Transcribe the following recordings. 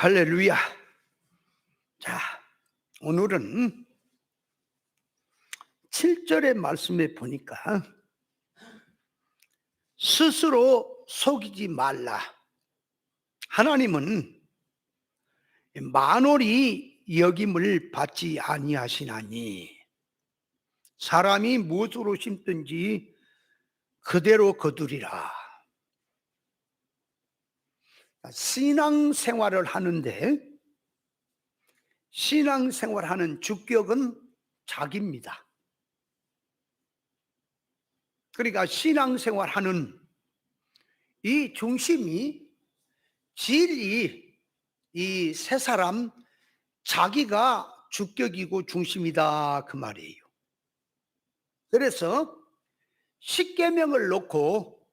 할렐루야. 자, 오늘은 7절의 말씀에 보니까 스스로 속이지 말라. 하나님은 만홀히 여김을 받지 아니하시나니 사람이 무엇으로 심든지 그대로 거두리라. 신앙생활을 하는데 신앙생활하는 주격은 자기입니다. 그러니까 신앙생활하는 이 중심이 진리, 이 세 사람 자기가 주격이고 중심이다 그 말이에요. 그래서 십계명을 놓고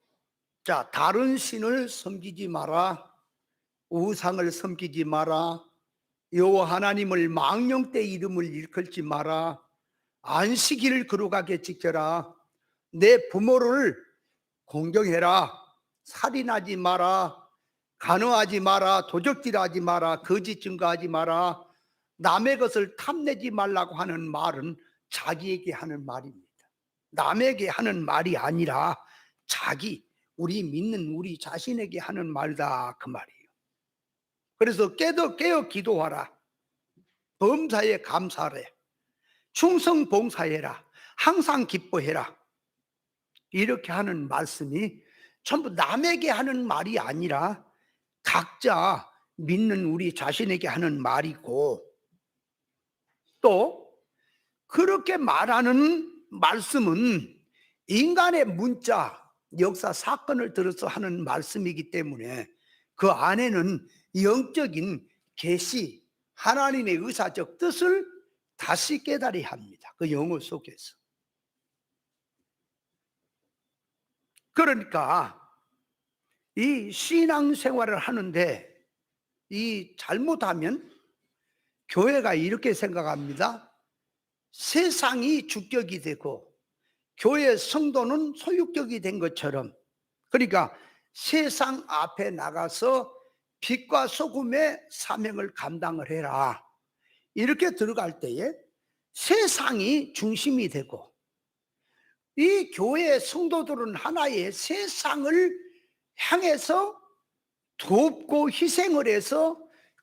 자, 다른 신을 섬기지 마라, 우상을 섬기지 마라, 여호와 하나님을 망령때 이름을 일컬지 마라, 안식일을 거룩하게 지켜라, 내 부모를 공경해라, 살인하지 마라, 간음하지 마라, 도적질하지 마라, 거짓 증거하지 마라, 남의 것을 탐내지 말라고 하는 말은 자기에게 하는 말입니다. 남에게 하는 말이 아니라 자기, 우리 믿는 우리 자신에게 하는 말이다 그 말이에요. 그래서 깨어 기도하라, 범사에 감사하라, 충성 봉사해라, 항상 기뻐해라, 이렇게 하는 말씀이 전부 남에게 하는 말이 아니라 각자 믿는 우리 자신에게 하는 말이고, 또 그렇게 말하는 말씀은 인간의 문자, 역사 사건을 들어서 하는 말씀이기 때문에 그 안에는 영적인 계시, 하나님의 의사적 뜻을 다시 깨달아야 합니다. 그 영어 속에서. 그러니까 이 신앙생활을 하는데 이 잘못하면 교회가 이렇게 생각합니다. 세상이 주격이 되고 교회 성도는 소유격이 된 것처럼, 그러니까 세상 앞에 나가서 빛과 소금의 사명을 감당을 해라, 이렇게 들어갈 때에 세상이 중심이 되고 이 교회의 성도들은 하나의 세상을 향해서 돕고 희생을 해서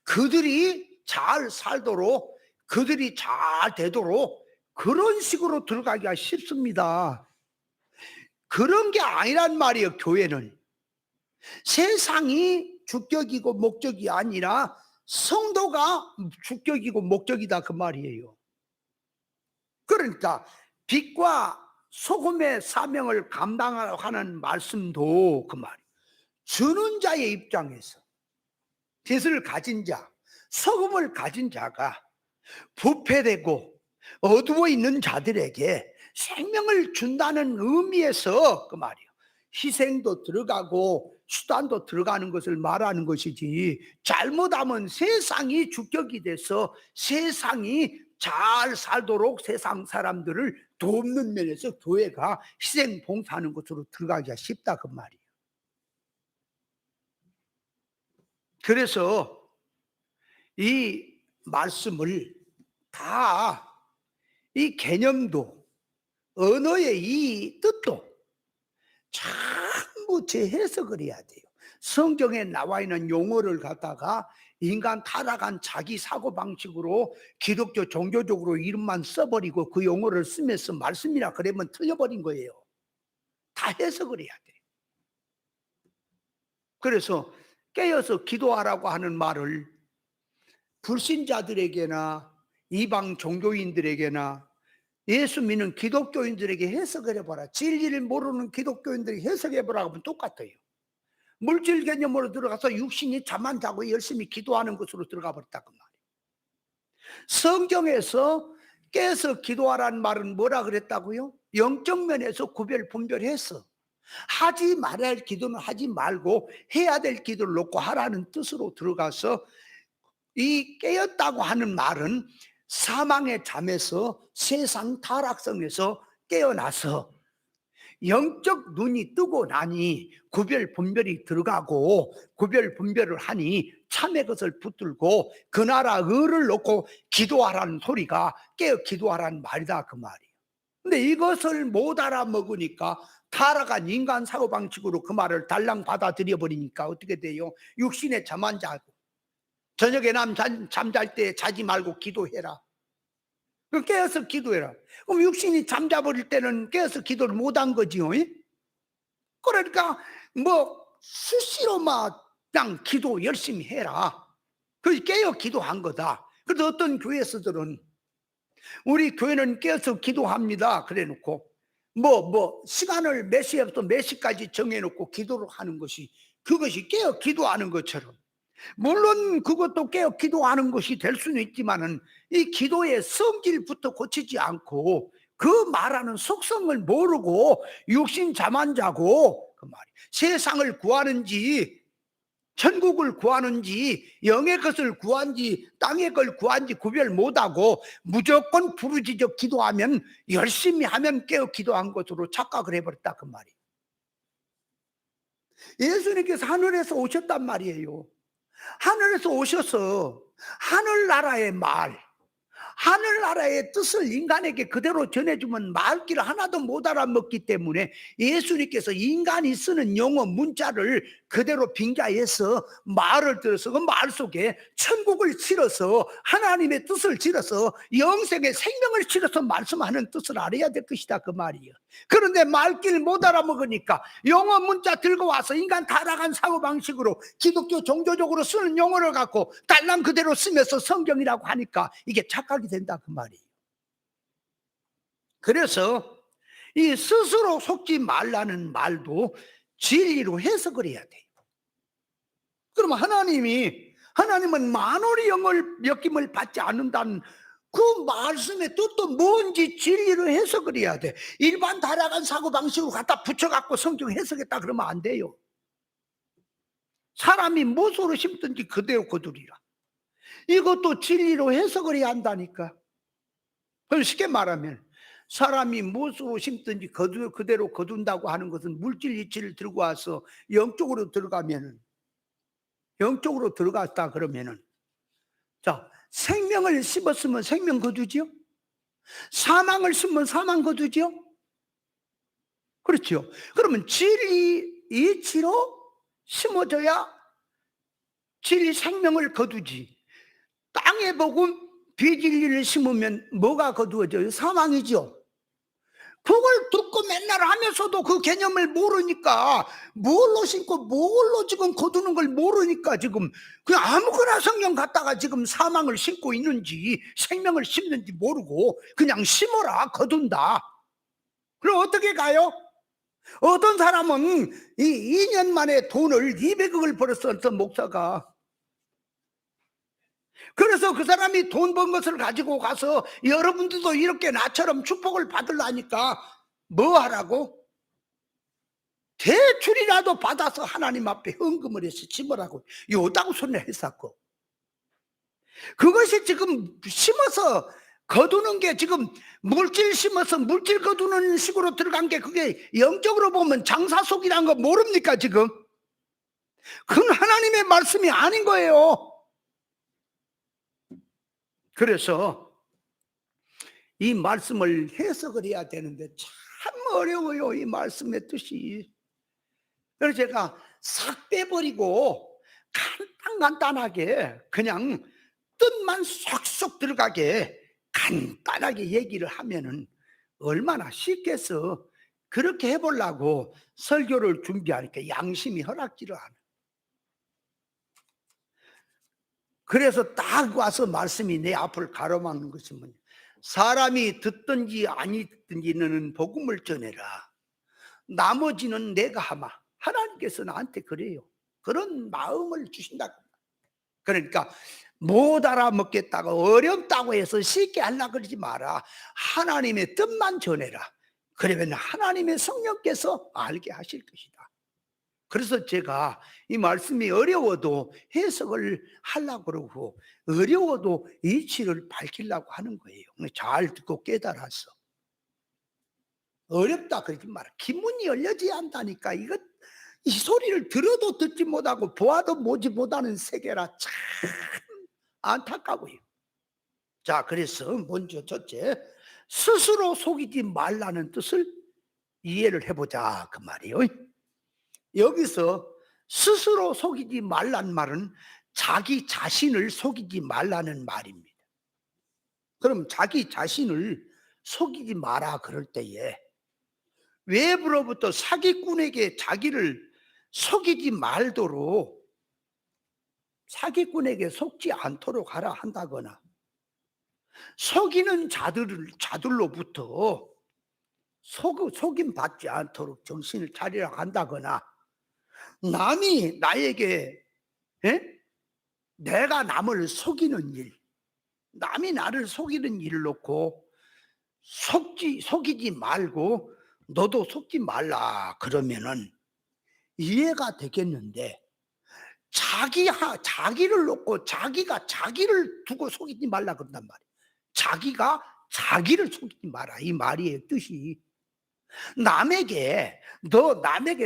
그들이 잘 살도록, 그들이 잘 되도록 그런 식으로 들어가기가 쉽습니다. 그런 게 아니란 말이에요. 교회는 세상이 주격이고 목적이 아니라 성도가 주격이고 목적이다 그 말이에요. 그러니까 빛과 소금의 사명을 감당하라고 하는 말씀도 그 말이에요. 주는 자의 입장에서 빛을 가진 자, 소금을 가진 자가 부패되고 어두워 있는 자들에게 생명을 준다는 의미에서 그 말이에요. 희생도 들어가고 수단도 들어가는 것을 말하는 것이지, 잘못하면 세상이 주격이 돼서 세상이 잘 살도록 세상 사람들을 돕는 면에서 교회가 희생 봉사하는 것으로 들어가기가 쉽다 그 말이에요. 그래서 이 말씀을 다, 이 개념도 언어의 이 뜻도 전부 재해석을 해야 돼요. 성경에 나와 있는 용어를 갖다가 인간 타락한 자기 사고방식으로 기독교 종교적으로 이름만 써버리고 그 용어를 쓰면서 말씀이라 그러면 틀려버린 거예요. 다 해석을 해야 돼요. 그래서 깨어서 기도하라고 하는 말을 불신자들에게나 이방 종교인들에게나 예수 믿는 기독교인들에게 해석을 해봐라. 진리를 모르는 기독교인들이 해석해보라고 하면 똑같아요. 물질 개념으로 들어가서 육신이 잠만 자고 열심히 기도하는 것으로 들어가 버렸다 그 말이에요. 성경에서 깨서 기도하라는 말은 뭐라 그랬다고요? 영적 면에서 구별 분별해서 하지 말아야 할 기도는 하지 말고 해야 될 기도를 놓고 하라는 뜻으로 들어가서, 이 깨었다고 하는 말은 사망의 잠에서 세상 타락성에서 깨어나서 영적 눈이 뜨고 나니 구별 분별이 들어가고 구별 분별을 하니 참의 것을 붙들고 그 나라 의를 놓고 기도하라는 소리가 깨어 기도하라는 말이다 그 말이에요. 근데 이것을 못 알아먹으니까 타락한 인간 사고방식으로 그 말을 달랑 받아들여 버리니까 어떻게 돼요? 육신에 잠안 자고 저녁에 잠잘 때 자지 말고 기도해라. 그럼 깨어서 기도해라. 그럼 육신이 잠자버릴 때는 깨어서 기도를 못한 거지요. 그러니까 뭐 수시로 막 그냥 기도 열심히 해라. 그 깨어 기도한 거다. 그래서 어떤 교회에서들은 우리 교회는 깨어서 기도합니다 그래 놓고 시간을 몇 시부터 몇 시까지 정해놓고 기도를 하는 것이 그것이 깨어 기도하는 것처럼, 물론 그것도 깨어 기도하는 것이 될 수는 있지만은 이 기도의 성질부터 고치지 않고 그 말하는 속성을 모르고 육신 잠 안 자고 그 말이 세상을 구하는지 천국을 구하는지 영의 것을 구한지 땅의 걸 구한지 구별 못하고 무조건 부르짖어 기도하면 열심히 하면 깨어 기도한 것으로 착각을 해버렸다 그 말이에요. 예수님께서 하늘에서 오셨단 말이에요. 하늘에서 오셔서 하늘나라의 말, 하늘나라의 뜻을 인간에게 그대로 전해주면 말귀를 하나도 못 알아먹기 때문에 예수님께서 인간이 쓰는 용어 문자를 그대로 빙자해서 말을 들어서 그 말 속에 천국을 실어서 하나님의 뜻을 실어서 영생의 생명을 실어서 말씀하는 뜻을 알아야 될 것이다 그 말이에요. 그런데 말귀를 못 알아먹으니까 용어 문자 들고 와서 인간 타락한 사고방식으로 기독교 종교적으로 쓰는 용어를 갖고 달랑 그대로 쓰면서 성경이라고 하니까 이게 착각이 된다 그 말이에요. 그래서 이 스스로 속지 말라는 말도 진리로 해석을 해야 돼요. 그러면 하나님은 만월의 영을 엮임을 받지 않는다는 그 말씀의 뜻도 뭔지 진리로 해석을 해야 돼. 일반 타락한 사고방식으로 갖다 붙여갖고 성경 해석했다 그러면 안 돼요. 사람이 무엇으로 심든지 그대로 거두리라. 이것도 진리로 해석을 해야 한다니까. 그럼 쉽게 말하면 사람이 무엇으로 심든지 그대로 거둔다고 하는 것은 물질 이치를 들고 와서 영적으로 들어갔다 그러면은 자, 생명을 심었으면 생명 거두지요. 사망을 심으면 사망 거두지요. 그렇죠. 그러면 진리 이치로 심어져야 진리 생명을 거두지. 땅의 복음 비진리를 심으면 뭐가 거두어져요? 사망이죠. 그걸 듣고 맨날 하면서도 그 개념을 모르니까 뭘로 심고 뭘로 지금 거두는 걸 모르니까 지금 그냥 아무거나 성경 갖다가 지금 사망을 심고 있는지 생명을 심는지 모르고 그냥 심어라 거둔다. 그럼 어떻게 가요? 어떤 사람은 이 2년 만에 돈을 200억을 벌었어 목사가. 그래서 그 사람이 돈 번 것을 가지고 가서 여러분들도 이렇게 나처럼 축복을 받으려니까 뭐 하라고? 대출이라도 받아서 하나님 앞에 헌금을 해서 심으라고 요다고 손을 했었고, 그것이 지금 심어서 거두는 게 지금 물질 심어서 물질 거두는 식으로 들어간 게 그게 영적으로 보면 장사 속이라는 거 모릅니까 지금? 그건 하나님의 말씀이 아닌 거예요. 그래서 이 말씀을 해석을 해야 되는데 참 어려워요 이 말씀의 뜻이. 그래서 제가 싹 빼버리고 간단하게 그냥 뜻만 쏙쏙 들어가게 간단하게 얘기를 하면은 얼마나 쉽겠어. 그렇게 해보려고 설교를 준비하니까 양심이 허락지를 않아. 그래서 딱 와서 말씀이 내 앞을 가로막는 것이 뭐냐, 사람이 듣든지 아니 듣든지 너는 복음을 전해라, 나머지는 내가 하마. 하나님께서 나한테 그래요. 그런 마음을 주신다. 그러니까 못 알아먹겠다고 어렵다고 해서 쉽게 하려고 그러지 마라. 하나님의 뜻만 전해라. 그러면 하나님의 성령께서 알게 하실 것이다. 그래서 제가 이 말씀이 어려워도 해석을 하려고 그러고 어려워도 이치를 밝히려고 하는 거예요. 잘 듣고 깨달아서. 어렵다 그러지 마라. 기문이 열려져야 한다니까. 이거 이 소리를 들어도 듣지 못하고 보아도 보지 못하는 세계라 참 안타까워요. 자, 그래서 먼저 첫째, 스스로 속이지 말라는 뜻을 이해를 해보자 그 말이에요. 여기서 스스로 속이지 말란 말은 자기 자신을 속이지 말라는 말입니다. 그럼 자기 자신을 속이지 마라 그럴 때에 외부로부터 사기꾼에게 자기를 속이지 말도록, 사기꾼에게 속지 않도록 하라 한다거나, 속이는 자들로부터 속임 받지 않도록 정신을 차리라 한다거나, 남이 나에게 내가 남을 속이는 일, 남이 나를 속이는 일을 놓고 속이지 말고 너도 속지 말라 그러면은 이해가 되겠는데, 자기를 놓고 자기가 자기를 두고 속이지 말라 그런단 말이에요. 자기가 자기를 속이지 마라 이 말이에요, 뜻이. 남에게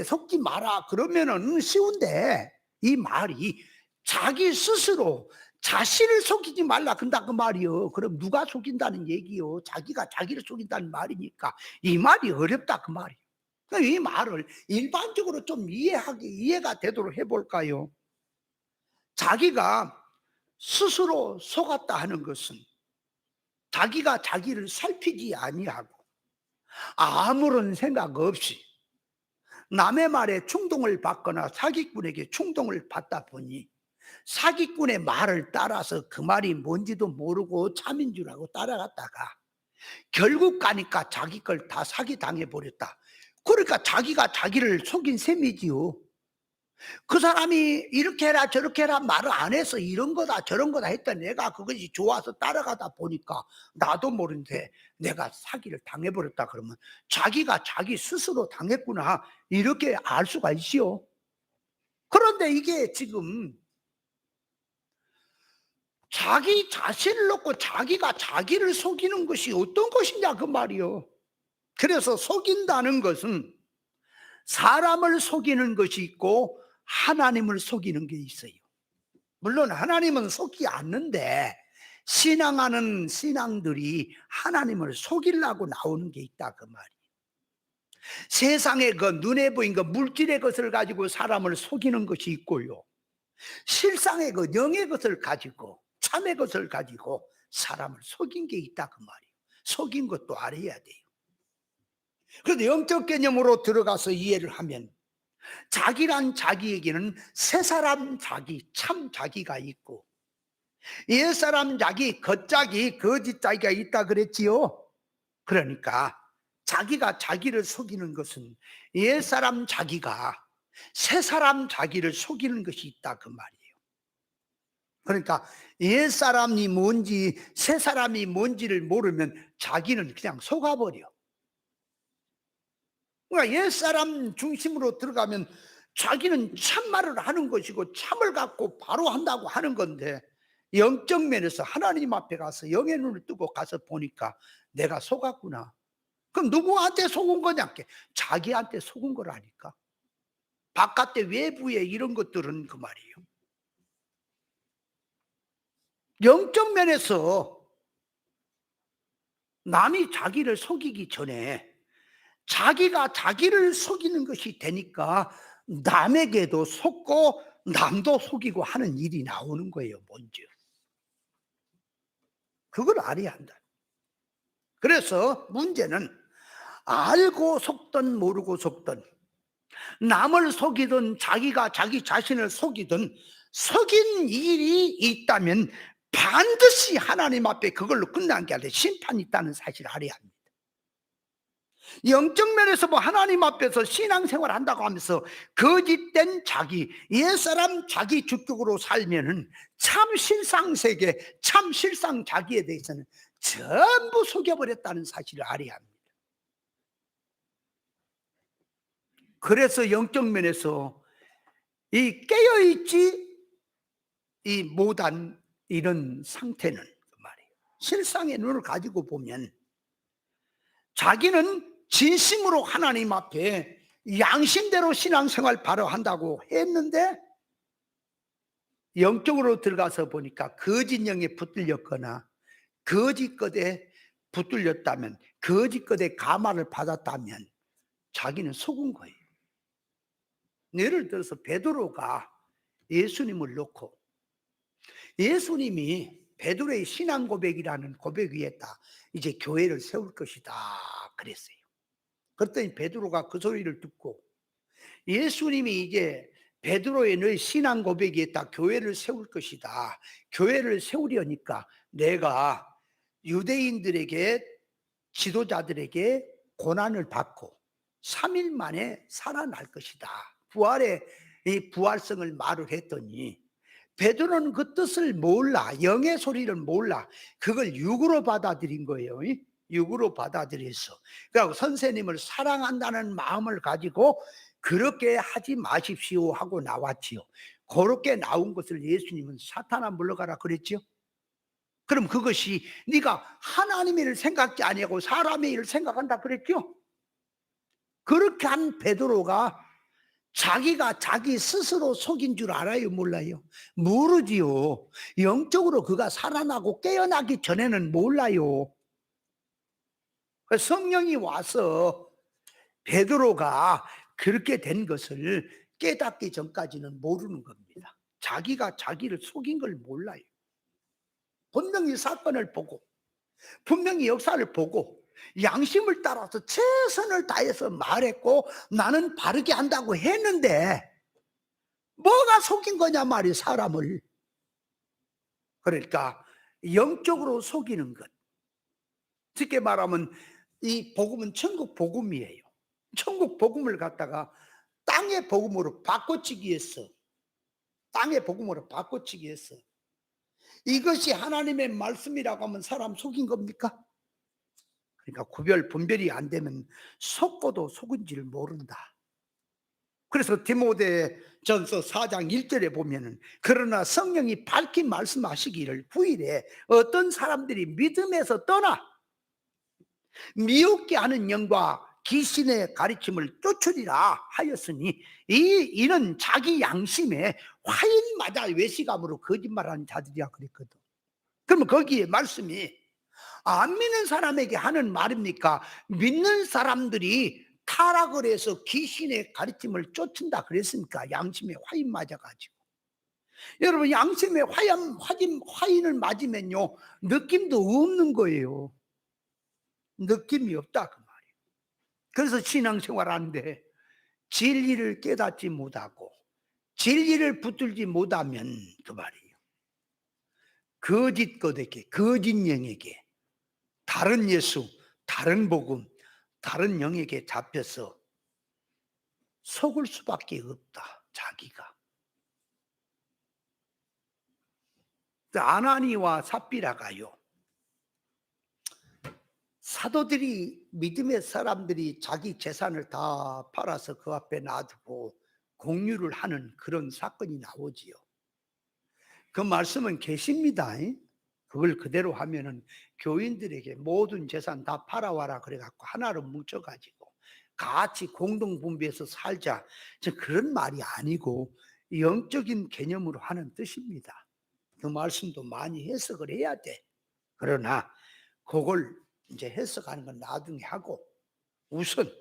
속지 마라 그러면은 쉬운데, 이 말이 자기 스스로 자신을 속이지 말라 그런다 그 말이요. 그럼 누가 속인다는 얘기요? 자기가 자기를 속인다는 말이니까 이 말이 어렵다 그 말이에요. 이 말을 일반적으로 좀 이해가 되도록 해볼까요? 자기가 스스로 속았다 하는 것은 자기가 자기를 살피지 아니하고 아무런 생각 없이 남의 말에 충동을 받거나 사기꾼에게 충동을 받다 보니 사기꾼의 말을 따라서 그 말이 뭔지도 모르고 참인 줄 알고 따라갔다가 결국 가니까 자기 걸 다 사기당해 버렸다. 그러니까 자기가 자기를 속인 셈이지요. 그 사람이 이렇게 해라 저렇게 해라 말을 안 해서 이런 거다 저런 거다 했더니 내가 그것이 좋아서 따라가다 보니까 나도 모르는데 내가 사기를 당해버렸다 그러면 자기가 자기 스스로 당했구나 이렇게 알 수가 있지요. 그런데 이게 지금 자기 자신을 놓고 자기가 자기를 속이는 것이 어떤 것이냐 그 말이요. 그래서 속인다는 것은 사람을 속이는 것이 있고 하나님을 속이는 게 있어요. 물론 하나님은 속지 않는데 신앙하는 신앙들이 하나님을 속이려고 나오는 게 있다 그 말이에요. 세상의 그 눈에 보인 그 물질의 것을 가지고 사람을 속이는 것이 있고요, 실상의 그 영의 것을 가지고 참의 것을 가지고 사람을 속인 게 있다 그 말이에요. 속인 것도 알아야 돼요. 그런데 영적 개념으로 들어가서 이해를 하면 자기란 자기에게는 새 사람 자기, 참 자기가 있고 옛 사람 자기, 겉자기, 거짓 자기가 있다 그랬지요. 그러니까 자기가 자기를 속이는 것은 옛 사람 자기가 새 사람 자기를 속이는 것이 있다 그 말이에요. 그러니까 옛 사람이 뭔지 새 사람이 뭔지를 모르면 자기는 그냥 속아버려. 그러니까 옛 사람 중심으로 들어가면 자기는 참말을 하는 것이고 참을 갖고 바로 한다고 하는 건데, 영적 면에서 하나님 앞에 가서 영의 눈을 뜨고 가서 보니까 내가 속았구나. 그럼 누구한테 속은 거냐? 자기한테 속은 거라니까. 바깥에 외부에 이런 것들은 그 말이에요. 영적 면에서 남이 자기를 속이기 전에 자기가 자기를 속이는 것이 되니까 남에게도 속고 남도 속이고 하는 일이 나오는 거예요. 먼저 그걸 알아야 한다. 그래서 문제는 알고 속든 모르고 속든 남을 속이든 자기가 자기 자신을 속이든 속인 일이 있다면 반드시 하나님 앞에 그걸로 끝난 게 아니라 심판이 있다는 사실을 알아야 합니다. 영적 면에서 뭐 하나님 앞에서 신앙생활 한다고 하면서 거짓된 자기, 옛사람 자기 주격으로 살면은 참 실상세계, 참 실상 자기에 대해서는 전부 속여버렸다는 사실을 알아야 합니다. 그래서 영적 면에서 이 깨어있지 이 못한 이런 상태는 그 말이에요. 실상의 눈을 가지고 보면 자기는 진심으로 하나님 앞에 양심대로 신앙생활 바로 한다고 했는데 영적으로 들어가서 보니까 거짓 영에 붙들렸거나 거짓 것에 붙들렸다면, 거짓 것에 감화를 받았다면 자기는 속은 거예요. 예를 들어서 베드로가 예수님을 놓고, 예수님이 베드로의 신앙 고백이라는 고백 위에다 이제 교회를 세울 것이다 그랬어요. 그랬더니 베드로가 그 소리를 듣고, 예수님이 이제 베드로의 너의 신앙 고백 위에다 교회를 세울 것이다, 교회를 세우려니까 내가 유대인들에게, 지도자들에게 고난을 받고 3일 만에 살아날 것이다, 부활의 이 부활성을 말을 했더니 베드로는 그 뜻을 몰라, 영의 소리를 몰라, 그걸 육으로 받아들인 거예요. 육으로 받아들여서, 그리고 선생님을 사랑한다는 마음을 가지고 그렇게 하지 마십시오 하고 나왔지요. 그렇게 나온 것을 예수님은 사탄아 물러가라 그랬죠. 그럼 그것이 네가 하나님의 일을 생각지 아니하고 사람의 일을 생각한다 그랬죠. 그렇게 한 베드로가 자기가 자기 스스로 속인 줄 알아요, 몰라요? 모르지요. 영적으로 그가 살아나고 깨어나기 전에는 몰라요. 성령이 와서 베드로가 그렇게 된 것을 깨닫기 전까지는 모르는 겁니다. 자기가 자기를 속인 걸 몰라요. 분명히 사건을 보고, 분명히 역사를 보고, 양심을 따라서 최선을 다해서 말했고 나는 바르게 한다고 했는데 뭐가 속인 거냐 말이에요, 사람을. 그러니까 영적으로 속이는 것, 쉽게 말하면 이 복음은 천국 복음이에요. 천국 복음을 갖다가 땅의 복음으로 바꿔치기 위해서, 땅의 복음으로 바꿔치기 위해서, 이것이 하나님의 말씀이라고 하면 사람 속인 겁니까? 그러니까 분별이 안 되면 속고도 속은지를 모른다. 그래서 디모데전서 4장 1절에 보면은, 그러나 성령이 밝히 말씀하시기를 9일에 어떤 사람들이 믿음에서 떠나 미혹게 하는 영과 귀신의 가르침을 쫓으리라 하였으니 이는 자기 양심에 화인 맞아 외식함으로 거짓말하는 자들이야 그랬거든. 그러면 거기에 말씀이 안 믿는 사람에게 하는 말입니까? 믿는 사람들이 타락을 해서 귀신의 가르침을 쫓는다 그랬으니까 양심에 화인 맞아가지고. 여러분, 양심에 화인을 맞으면요 느낌도 없는 거예요. 느낌이 없다 그 말이에요. 그래서 신앙생활 하는데 진리를 깨닫지 못하고 진리를 붙들지 못하면 그 말이에요, 거짓 것에게, 거짓 영에게, 다른 예수, 다른 복음, 다른 영에게 잡혀서 속을 수밖에 없다, 자기가. 아나니와 삽비라가요, 사도들이, 믿음의 사람들이 자기 재산을 다 팔아서 그 앞에 놔두고 공유를 하는 그런 사건이 나오지요. 그 말씀은 계십니다. 그걸 그대로 하면은 교인들에게 모든 재산 다 팔아와라 그래갖고 하나로 뭉쳐가지고 같이 공동분배해서 살자, 그런 말이 아니고 영적인 개념으로 하는 뜻입니다. 그 말씀도 많이 해석을 해야 돼. 그러나 그걸 이제 해석하는 건 나중에 하고, 우선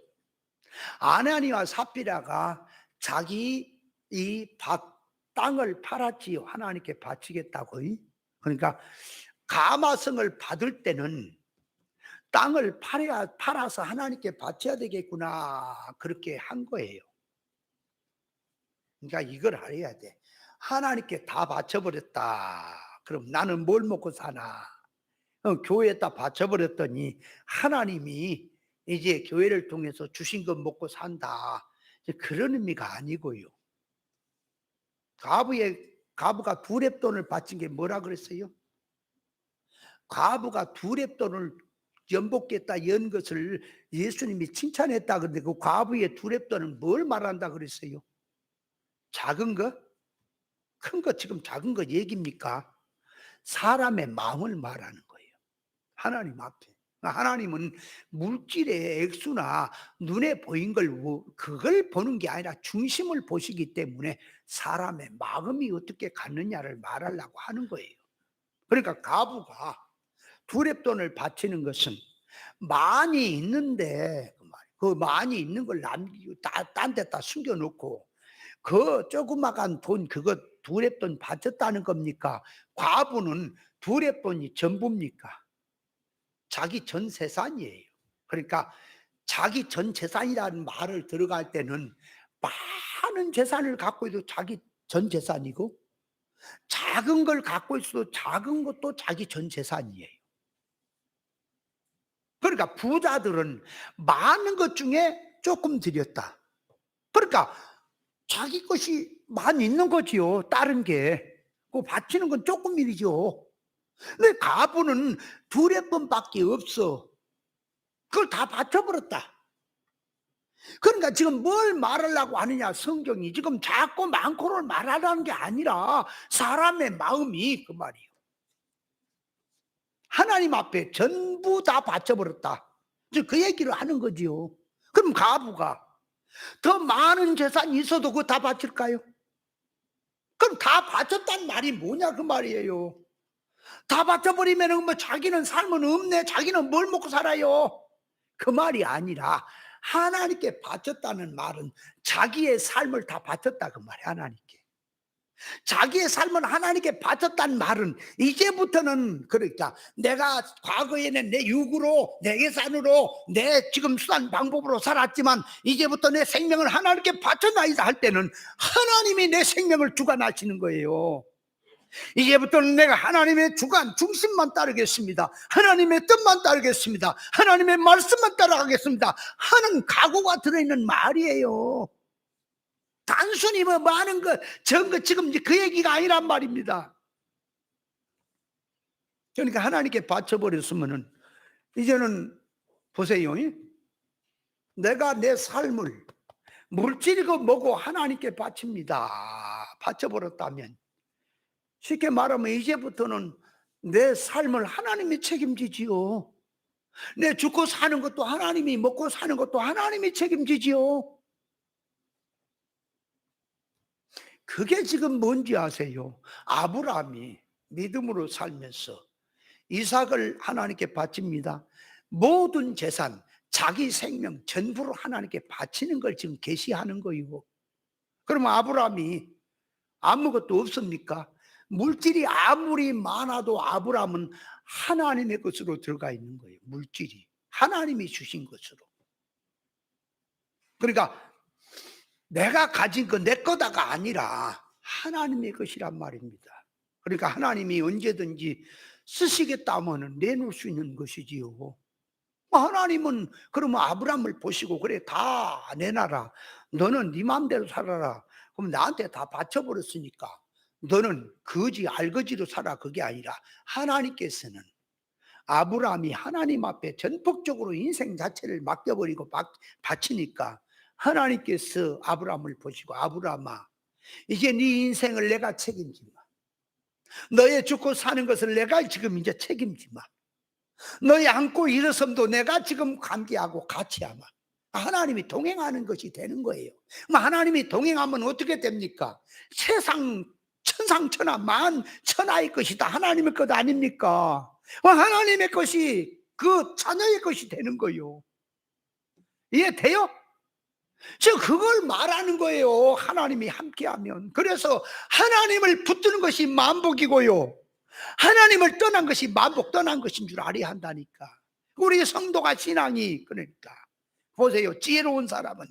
아나니와 삽비라가 자기 이 땅을 팔았지요. 하나님께 바치겠다고. 그러니까 가마성을 받을 때는 땅을 팔아서 하나님께 바쳐야 되겠구나, 그렇게 한 거예요. 그러니까 이걸 알아야 돼. 하나님께 다 바쳐버렸다, 그럼 나는 뭘 먹고 사나? 교회에다 바쳐버렸더니 하나님이 이제 교회를 통해서 주신 것 먹고 산다, 그런 의미가 아니고요. 과부가 두 렙돈을 바친 게 뭐라 그랬어요? 과부가 두 렙돈을 연복했다 연 것을 예수님이 칭찬했다 그런데 그 과부의 두 렙돈은 뭘 말한다 그랬어요? 작은 거? 큰 거, 지금 작은 거 얘기입니까? 사람의 마음을 말하는 거예요, 하나님 앞에. 하나님은 물질의 액수나 눈에 보인 그걸 보는 게 아니라 중심을 보시기 때문에 사람의 마음이 어떻게 갔느냐를 말하려고 하는 거예요. 그러니까 과부가 두렙돈을 바치는 것은 많이 있는데 그 많이 있는 걸 남기고 딴 데다 숨겨놓고 그 조그마한 돈 그거 두렙돈 바쳤다는 겁니까? 과부는 두렙돈이 전부입니까? 자기 전 재산이에요. 그러니까 자기 전 재산이라는 말을 들어갈 때는 많은 재산을 갖고 있어도 자기 전 재산이고 작은 걸 갖고 있어도 작은 것도 자기 전 재산이에요. 그러니까 부자들은 많은 것 중에 조금 드렸다. 그러니까 자기 것이 많이 있는 거지요. 다른 게. 그 바치는 건 조금 일이죠. 근데 가부는 두레 번밖에 없어. 그걸 다 바쳐버렸다. 그러니까 지금 뭘 말하려고 하느냐, 성경이 지금 작고 많고를 말하라는 게 아니라 사람의 마음이 그 말이에요. 하나님 앞에 전부 다 바쳐버렸다. 그 얘기를 하는 거지요. 그럼 가부가 더 많은 재산이 있어도 그거 다 바칠까요? 그럼 다 바쳤단 말이 뭐냐 그 말이에요. 다 바쳐버리면 뭐 자기는 삶은 없네, 자기는 뭘 먹고 살아요, 그 말이 아니라 하나님께 바쳤다는 말은 자기의 삶을 다 바쳤다 그 말이야. 하나님께 자기의 삶을 하나님께 바쳤다는 말은 이제부터는 그러니까 내가 과거에는 내 육으로 내 예산으로 내 지금 수단 방법으로 살았지만 이제부터 내 생명을 하나님께 바쳤나이다 할 때는 하나님이 내 생명을 주관하시는 거예요. 이제부터는 내가 하나님의 주관 중심만 따르겠습니다, 하나님의 뜻만 따르겠습니다, 하나님의 말씀만 따라가겠습니다 하는 각오가 들어있는 말이에요. 단순히 뭐 많은 거 적은 거 지금 그 얘기가 아니란 말입니다. 그러니까 하나님께 바쳐버렸으면은 이제는 보세요, 내가 내 삶을 물질이고 뭐고 하나님께 바칩니다. 바쳐버렸다면 쉽게 말하면 이제부터는 내 삶을 하나님이 책임지지요. 내 죽고 사는 것도 하나님이, 먹고 사는 것도 하나님이 책임지지요. 그게 지금 뭔지 아세요? 아브라함이 믿음으로 살면서 이삭을 하나님께 바칩니다. 모든 재산, 자기 생명 전부를 하나님께 바치는 걸 지금 계시하는 거이고, 그러면 아브라함이 아무것도 없습니까? 물질이 아무리 많아도 아브라함은 하나님의 것으로 들어가 있는 거예요. 물질이 하나님이 주신 것으로. 그러니까 내가 가진 거 내 거다가 아니라 하나님의 것이란 말입니다. 그러니까 하나님이 언제든지 쓰시겠다 하면 내놓을 수 있는 것이지요. 하나님은 그러면 아브라함을 보시고 그래 다 내놔라, 너는 네 마음대로 살아라, 그럼 나한테 다 바쳐버렸으니까 너는 거지 알거지로 살아, 그게 아니라 하나님께서는 아브라함이 하나님 앞에 전폭적으로 인생 자체를 맡겨버리고 바치니까 하나님께서 아브라함을 보시고 아브라함아, 이제 네 인생을 내가 책임지마, 너의 죽고 사는 것을 내가 지금 이제 책임지마, 너의 안고 일어섬도 내가 지금 감기하고 같이 하마. 하나님이 동행하는 것이 되는 거예요. 하나님이 동행하면 어떻게 됩니까? 세상 천상천하 만천하의 것이 다 하나님의 것 아닙니까? 하나님의 것이 그 자녀의 것이 되는 거예요. 이해돼요? 저 그걸 말하는 거예요. 하나님이 함께하면. 그래서 하나님을 붙드는 것이 만복이고요, 하나님을 떠난 것이 만복, 떠난 것인 줄 알아야 한다니까. 우리 성도가 신앙이, 그러니까 보세요, 지혜로운 사람은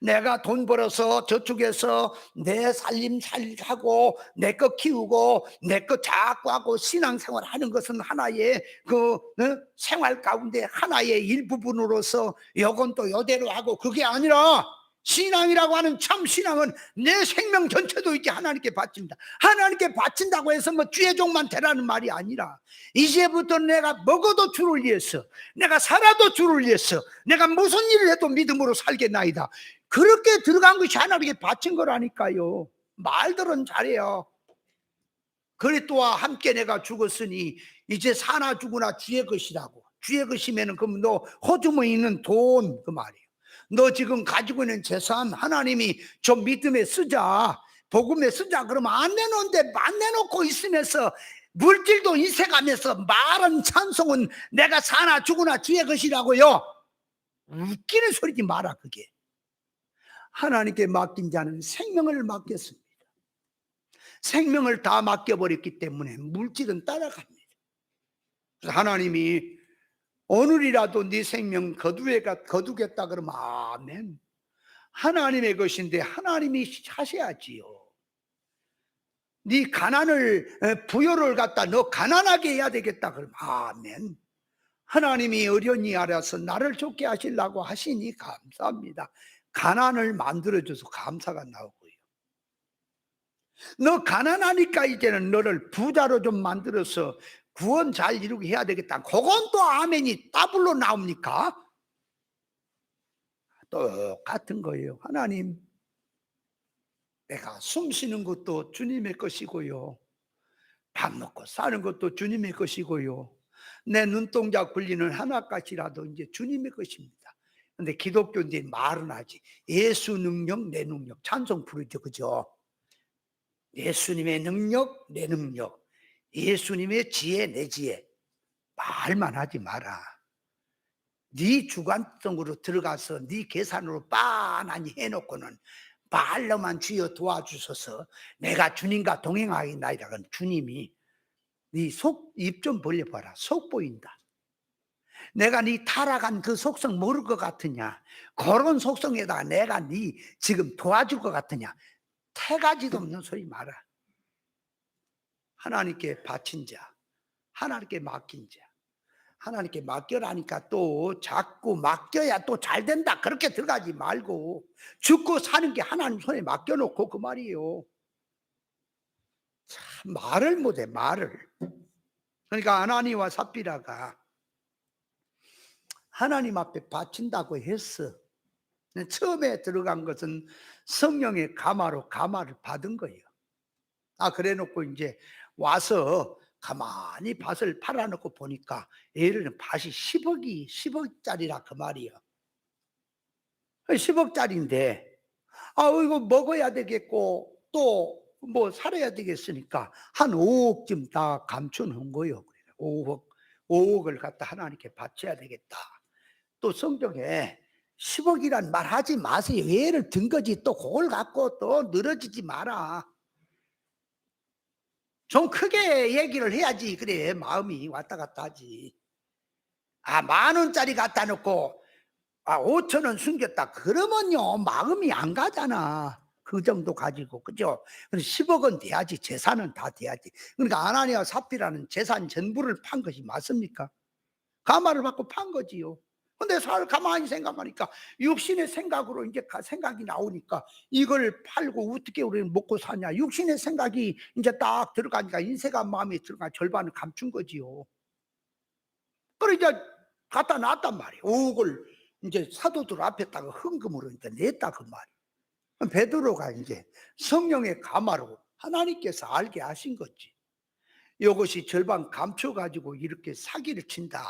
내가 돈 벌어서 저축해서 내 살림 살하고 내 거 키우고 내 거 자꾸 하고 신앙생활 하는 것은 하나의 생활 가운데 하나의 일부분으로서 요건 또 요대로 하고, 그게 아니라 신앙이라고 하는 참 신앙은 내 생명 전체도 이렇게 하나님께 바칩니다. 하나님께 바친다고 해서 뭐 주의 종만 되라는 말이 아니라 이제부터 내가 먹어도 주를 위해서, 내가 살아도 주를 위해서, 내가 무슨 일을 해도 믿음으로 살겠나이다, 그렇게 들어간 것이 하나님께 바친 거라니까요. 말들은 잘해요. 그리스도와 함께 내가 죽었으니 이제 사나 죽으나 주의 것이라고. 주의 것이면은 그럼 너 호주머니 있는 돈 그 말이에요. 너 지금 가지고 있는 재산 하나님이 좀 믿음에 쓰자, 복음에 쓰자 그러면 안 내놓는데 안 내놓고 있으면서 물질도 인색하면서 말은 찬송은 내가 사나 죽으나 주의 것이라고요. 웃기는 소리지 마라. 그게 하나님께 맡긴 자는 생명을 맡겼습니다. 생명을 다 맡겨버렸기 때문에 물질은 따라갑니다. 그래서 하나님이 오늘이라도 네 생명 거두겠다 그러면 아멘. 하나님의 것인데 하나님이 하셔야지요. 네 가난을 부여를 갖다 너 가난하게 해야 되겠다 그러면 아멘. 하나님이 어련히 알아서 나를 좋게 하시려고 하시니 감사합니다. 가난을 만들어줘서 감사가 나오고요. 너 가난하니까 이제는 너를 부자로 좀 만들어서 구원 잘 이루게 해야 되겠다. 그건 또 아멘이 더블로 나옵니까? 똑같은 거예요. 하나님, 내가 숨 쉬는 것도 주님의 것이고요. 밥 먹고 사는 것도 주님의 것이고요. 내 눈동자 굴리는 하나까지라도 이제 주님의 것입니다. 근데 기독교인들이 말은 하지. 예수 능력, 내 능력. 찬송 부르죠. 그죠? 예수님의 능력, 내 능력. 예수님의 지혜, 내 지혜. 말만 하지 마라. 네 주관성으로 들어가서 네 계산으로 빤하니 해놓고는 말로만 주여 도와주소서 내가 주님과 동행하겠나이다가 주님이 네 속 입 좀 벌려봐라. 속 보인다. 내가 네 타락한 그 속성 모를 것 같으냐? 그런 속성에다가 내가 네 지금 도와줄 것 같으냐? 태가지도 없는 소리 마라. 하나님께 바친 자, 하나님께 맡긴 자, 하나님께 맡겨라니까 또 자꾸 맡겨야 또 잘 된다 그렇게 들어가지 말고 죽고 사는 게 하나님 손에 맡겨놓고 그 말이에요. 참 말을 못해 말을. 그러니까 아나니와 삽비라가 하나님 앞에 바친다고 했어. 처음에 들어간 것은 성령의 감화로 감화를 받은 거예요. 그래 놓고 이제 와서 가만히 밭을 팔아놓고 보니까 예를 들면 밭이 10억짜리라 그 말이에요. 10억짜리인데 이거 먹어야 되겠고 또 뭐 살아야 되겠으니까 한 5억쯤 다 감춰놓은 거예요. 5억을 갖다 하나님께 바쳐야 되겠다. 또 성경에 10억이란 말 하지 마세요. 예를 든 거지 또 그걸 갖고 또 늘어지지 마라. 좀 크게 얘기를 해야지. 그래 마음이 왔다 갔다 하지. 10,000원짜리 갖다 놓고 5,000원 숨겼다 그러면요 마음이 안 가잖아. 그 정도 가지고 그죠? 그래서 10억은 돼야지. 재산은 다 돼야지. 그러니까 아나니와 삽비라는 재산 전부를 판 것이 맞습니까? 가마를 받고 판 거지요. 근데 가만히 생각하니까 육신의 생각으로 이제 생각이 나오니까 이걸 팔고 어떻게 우리는 먹고 사냐. 육신의 생각이 이제 딱 들어가니까 인색한 마음이 들어가 절반을 감춘 거지요. 그래 이제 갖다 놨단 말이에요. 5억을 이제 사도들 앞에다가 헌금으로 이제 냈다 그 말이에요. 베드로가 이제 성령의 감화로 하나님께서 알게 하신 거지. 이것이 절반 감춰가지고 이렇게 사기를 친다.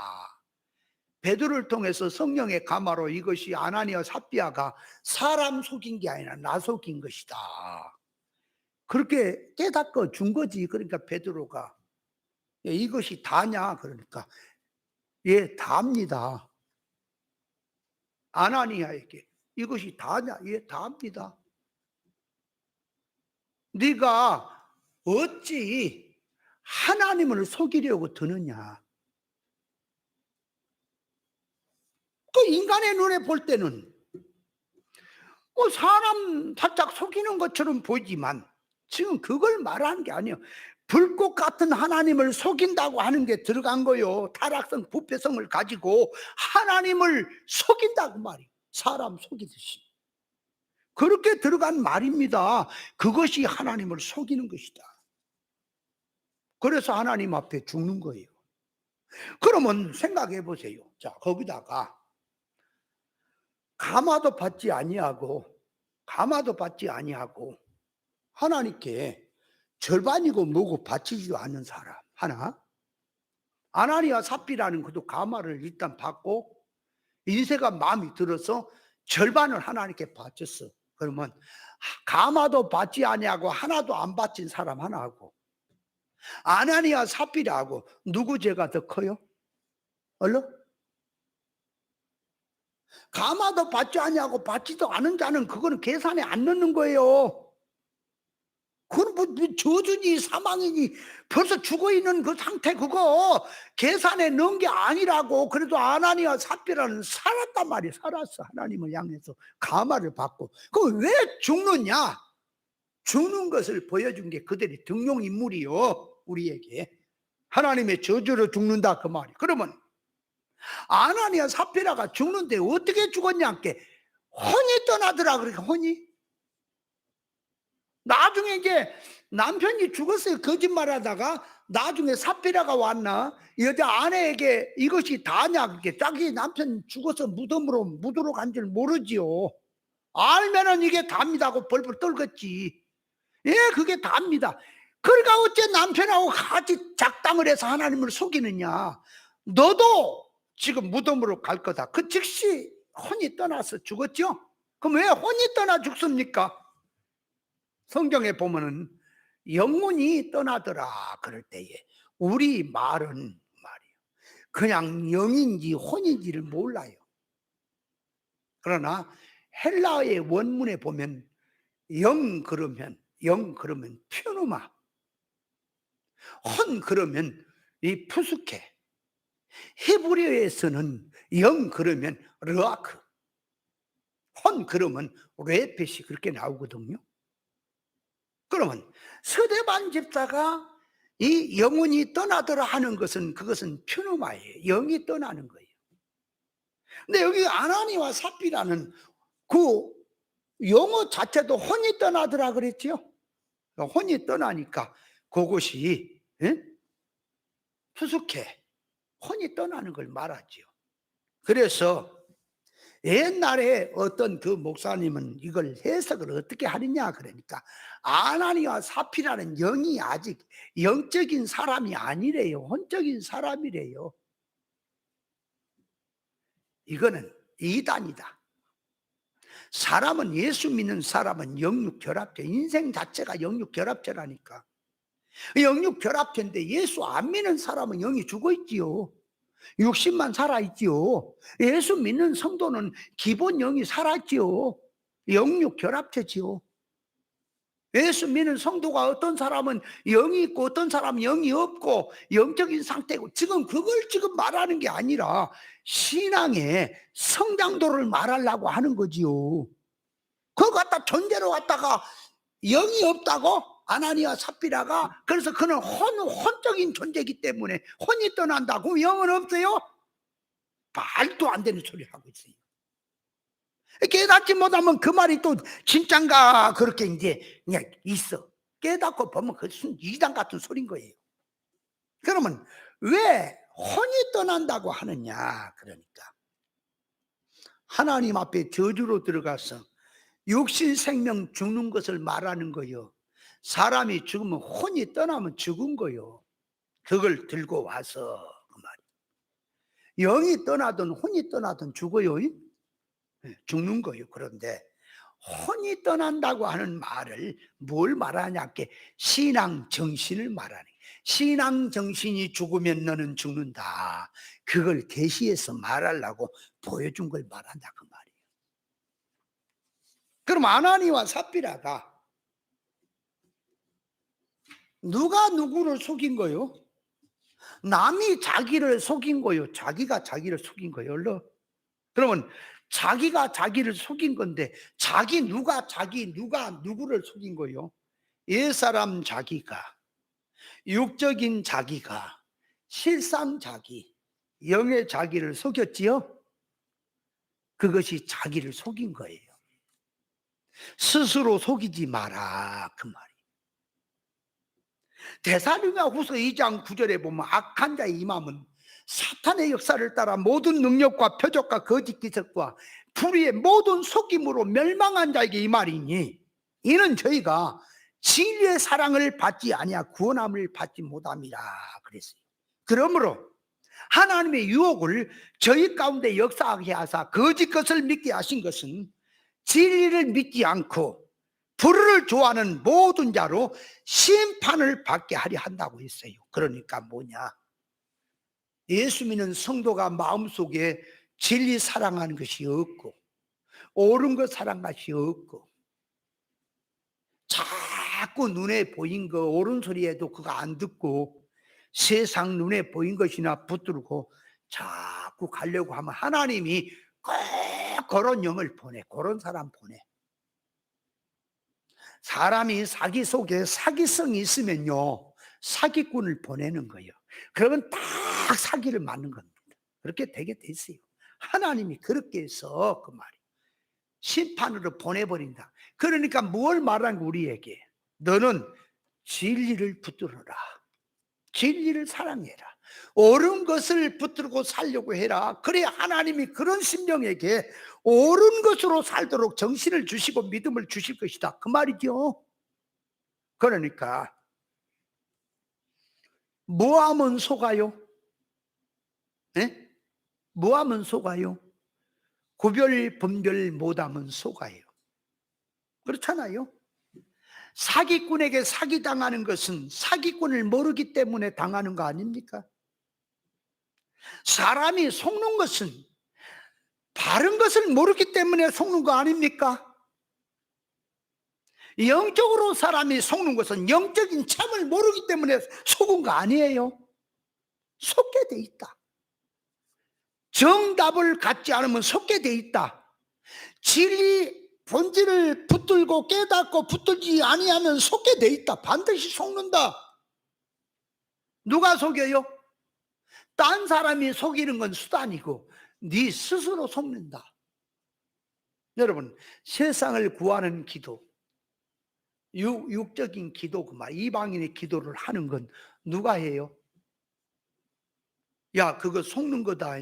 베드로를 통해서 성령의 감화로 이것이 아나니와 삽비아가 사람 속인 게 아니라 나 속인 것이다. 그렇게 깨닫고 준 거지. 그러니까 베드로가 이것이 다냐 그러니까 예 다입니다. 아나니아에게 이것이 다냐? 예 다입니다. 네가 어찌 하나님을 속이려고 드느냐? 그 인간의 눈에 볼 때는 사람 살짝 속이는 것처럼 보이지만 지금 그걸 말하는 게 아니에요. 불꽃 같은 하나님을 속인다고 하는 게 들어간 거요. 타락성 부패성을 가지고 하나님을 속인다고 말이에요. 사람 속이듯이 그렇게 들어간 말입니다. 그것이 하나님을 속이는 것이다. 그래서 하나님 앞에 죽는 거예요. 그러면 생각해 보세요. 자, 거기다가 감화도 받지 아니하고 하나님께 절반이고 뭐고 바치지도 않는 사람 하나, 아나니아 삽비라는 그도 가마를 일단 받고 인세가 마음이 들어서 절반을 하나님께 바쳤어. 그러면 가마도 받지 아니하고 하나도 안 바친 사람 하나하고 아나니아 삽비라고 누구 죄가 더 커요? 얼른? 가마도 받지 아니하고 받지도 않은 자는 그거는 계산에 안 넣는 거예요. 그건 뭐 저주니 사망이니 벌써 죽어있는 그 상태 그거 계산에 넣은 게 아니라고. 그래도 아나니아 삽비라는 살았단 말이야. 살았어. 하나님을 향해서 가마를 받고. 그럼 왜 죽느냐? 죽는 것을 보여준 게 그들이 등용인물이요. 우리에게 하나님의 저주로 죽는다 그 말이. 그러면 아나니아 삽비라가 죽는데 어떻게 죽었냐? 혼이 떠나더라. 그러니까 혼이 나중에 이제 남편이 죽었어요. 거짓말하다가 나중에 삽비라가 왔나 여자 아내에게 이것이 다냐? 그게 자기 남편 죽어서 무덤으로 간 줄 모르지요. 알면은 이게 답니다 하고 벌벌 떨겠지. 예, 그게 답니다. 그러니까 어째 남편하고 같이 작당을 해서 하나님을 속이느냐? 너도 지금 무덤으로 갈 거다. 그 즉시 혼이 떠나서 죽었죠. 그럼 왜 혼이 떠나 죽습니까? 성경에 보면은 영혼이 떠나더라 그럴 때에 우리 말은 그냥 영인지 혼인지를 몰라요. 그러나 헬라어의 원문에 보면 영 그러면 퓨누마, 혼 그러면 이 푸스케, 히브리어에서는 영 그러면 르아크, 혼 그러면 레페시 그렇게 나오거든요. 그러면 서대반 집사가 이 영혼이 떠나더라 하는 것은 그것은 퓨누마예요. 영이 떠나는 거예요. 근데 여기 아나니와 삽비라는 그 용어 자체도 혼이 떠나더라 그랬죠. 혼이 떠나니까 그것이 수숙해 혼이 떠나는 걸 말하죠. 그래서 옛날에 어떤 그 목사님은 이걸 해석을 어떻게 하느냐 그러니까 아나니와 삽비라는 영이 아직 영적인 사람이 아니래요. 혼적인 사람이래요. 이거는 이단이다. 사람은 예수 믿는 사람은 영육결합체, 인생 자체가 영육결합체라니까. 영육결합체인데 예수 안 믿는 사람은 영이 죽어있지요. 육신만 살아있지요. 예수 믿는 성도는 기본 영이 살아있지요. 영육결합체지요. 예수 믿는 성도가 어떤 사람은 영이 있고 어떤 사람은 영이 없고 영적인 상태고 지금 그걸 지금 말하는 게 아니라 신앙의 성장도를 말하려고 하는 거지요. 그거 갖다 전제로 갖다가 영이 없다고? 아나니아 삽비라가 그래서 그는 혼적인 존재이기 때문에 혼이 떠난다고 영은 없어요? 말도 안 되는 소리를 하고 있어요. 깨닫지 못하면 그 말이 또 진짠가 그렇게 이제 그냥 있어. 깨닫고 보면 그 이단 같은 소린 거예요. 그러면 왜 혼이 떠난다고 하느냐? 그러니까 하나님 앞에 저주로 들어가서 육신 생명 죽는 것을 말하는 거요. 사람이 죽으면 혼이 떠나면 죽은 거요. 그걸 들고 와서 그 말이에요. 영이 떠나든 혼이 떠나든 죽어요. 죽는 거예요. 그런데 혼이 떠난다고 하는 말을 뭘 말하냐? 신앙 정신을 말하는 거예요. 신앙 정신이 죽으면 너는 죽는다. 그걸 계시해서 말하려고 보여준 걸 말한다 그 말이에요. 그럼 아나니와 삽비라가 누가 누구를 속인 거요? 남이 자기를 속인 거요. 자기가 자기를 속인 거예요. 그러면 자기가 자기를 속인 건데 누가 누구를 속인 거요? 옛사람 자기가, 육적인 자기가, 실상 자기, 영의 자기를 속였지요? 그것이 자기를 속인 거예요. 스스로 속이지 마라 그 말이에요. 데살로니가후서 2장 9절에 보면 악한 자의 임함은 사탄의 역사를 따라 모든 능력과 표적과 거짓 기적과 불의의 모든 속임으로 멸망한 자에게 이 말이니 이는 저희가 진리의 사랑을 받지 아니하 구원함을 받지 못함이라 그랬어요. 그러므로 하나님의 유혹을 저희 가운데 역사하게 하사 거짓 것을 믿게 하신 것은 진리를 믿지 않고 불의를 좋아하는 모든 자로 심판을 받게 하려 한다고 했어요. 그러니까 뭐냐? 예수 믿는 성도가 마음속에 진리 사랑하는 것이 없고 옳은 것 사랑하는 것이 없고 자꾸 눈에 보인 거 옳은 소리에도 그거 안 듣고 세상 눈에 보인 것이나 붙들고 자꾸 가려고 하면 하나님이 꼭 그런 영을 보내, 그런 사람 보내. 사람이 사기 속에 사기성이 있으면요 사기꾼을 보내는 거예요. 그러면 딱 사기를 맞는 겁니다. 그렇게 되게 돼 있어요. 하나님이 그렇게 해서 그 말이 심판으로 보내버린다. 그러니까 뭘 말한 거 우리에게? 너는 진리를 붙들어라. 진리를 사랑해라. 옳은 것을 붙들고 살려고 해라. 그래야 하나님이 그런 심령에게 옳은 것으로 살도록 정신을 주시고 믿음을 주실 것이다. 그 말이죠. 그러니까 뭐하면 속아요? 네? 뭐하면 속아요? 구별 분별 못하면 속아요. 그렇잖아요. 사기꾼에게 사기당하는 것은 사기꾼을 모르기 때문에 당하는 거 아닙니까? 사람이 속는 것은 바른 것을 모르기 때문에 속는 거 아닙니까? 영적으로 사람이 속는 것은 영적인 참을 모르기 때문에 속은 거 아니에요. 속게 돼 있다. 정답을 갖지 않으면 속게 돼 있다. 진리 본질을 붙들고 깨닫고 붙들지 아니하면 속게 돼 있다. 반드시 속는다. 누가 속여요? 딴 사람이 속이는 건 수단이고 네 스스로 속는다. 여러분, 세상을 구하는 기도, 육적인 기도, 그 말, 이방인의 기도를 하는 건 누가 해요? 야, 그거 속는 거다.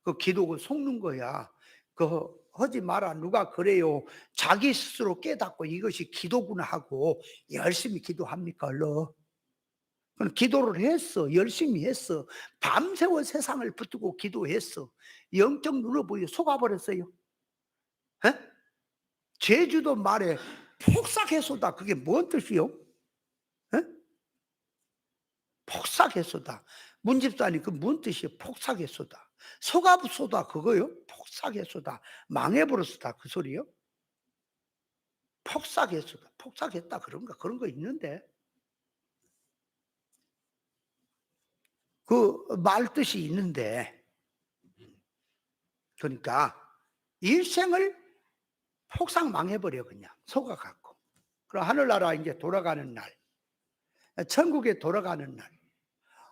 그 기도가 속는 거야. 그거 하지 마라. 누가 그래요? 자기 스스로 깨닫고 이것이 기도구나 하고 열심히 기도합니까? 얼른. 기도를 했어. 열심히 했어. 밤새워 세상을 붙들고 기도했어. 영적 눈을 보여 속아버렸어요. 에? 제주도 말에 폭삭해소다. 그게 뭔 뜻이요? 에? 폭삭해소다. 문집사님 그 뭔 뜻이에요? 폭삭해소다. 속아소다 그거요? 폭삭해소다. 망해버렸다 그 소리요? 폭삭해소다. 폭삭했다 그런가? 그런 거 있는데. 그 말 뜻이 있는데. 그러니까 일생을 폭삭 망해버려 그냥 속아갖고. 그럼 하늘나라 이제 돌아가는 날, 천국에 돌아가는 날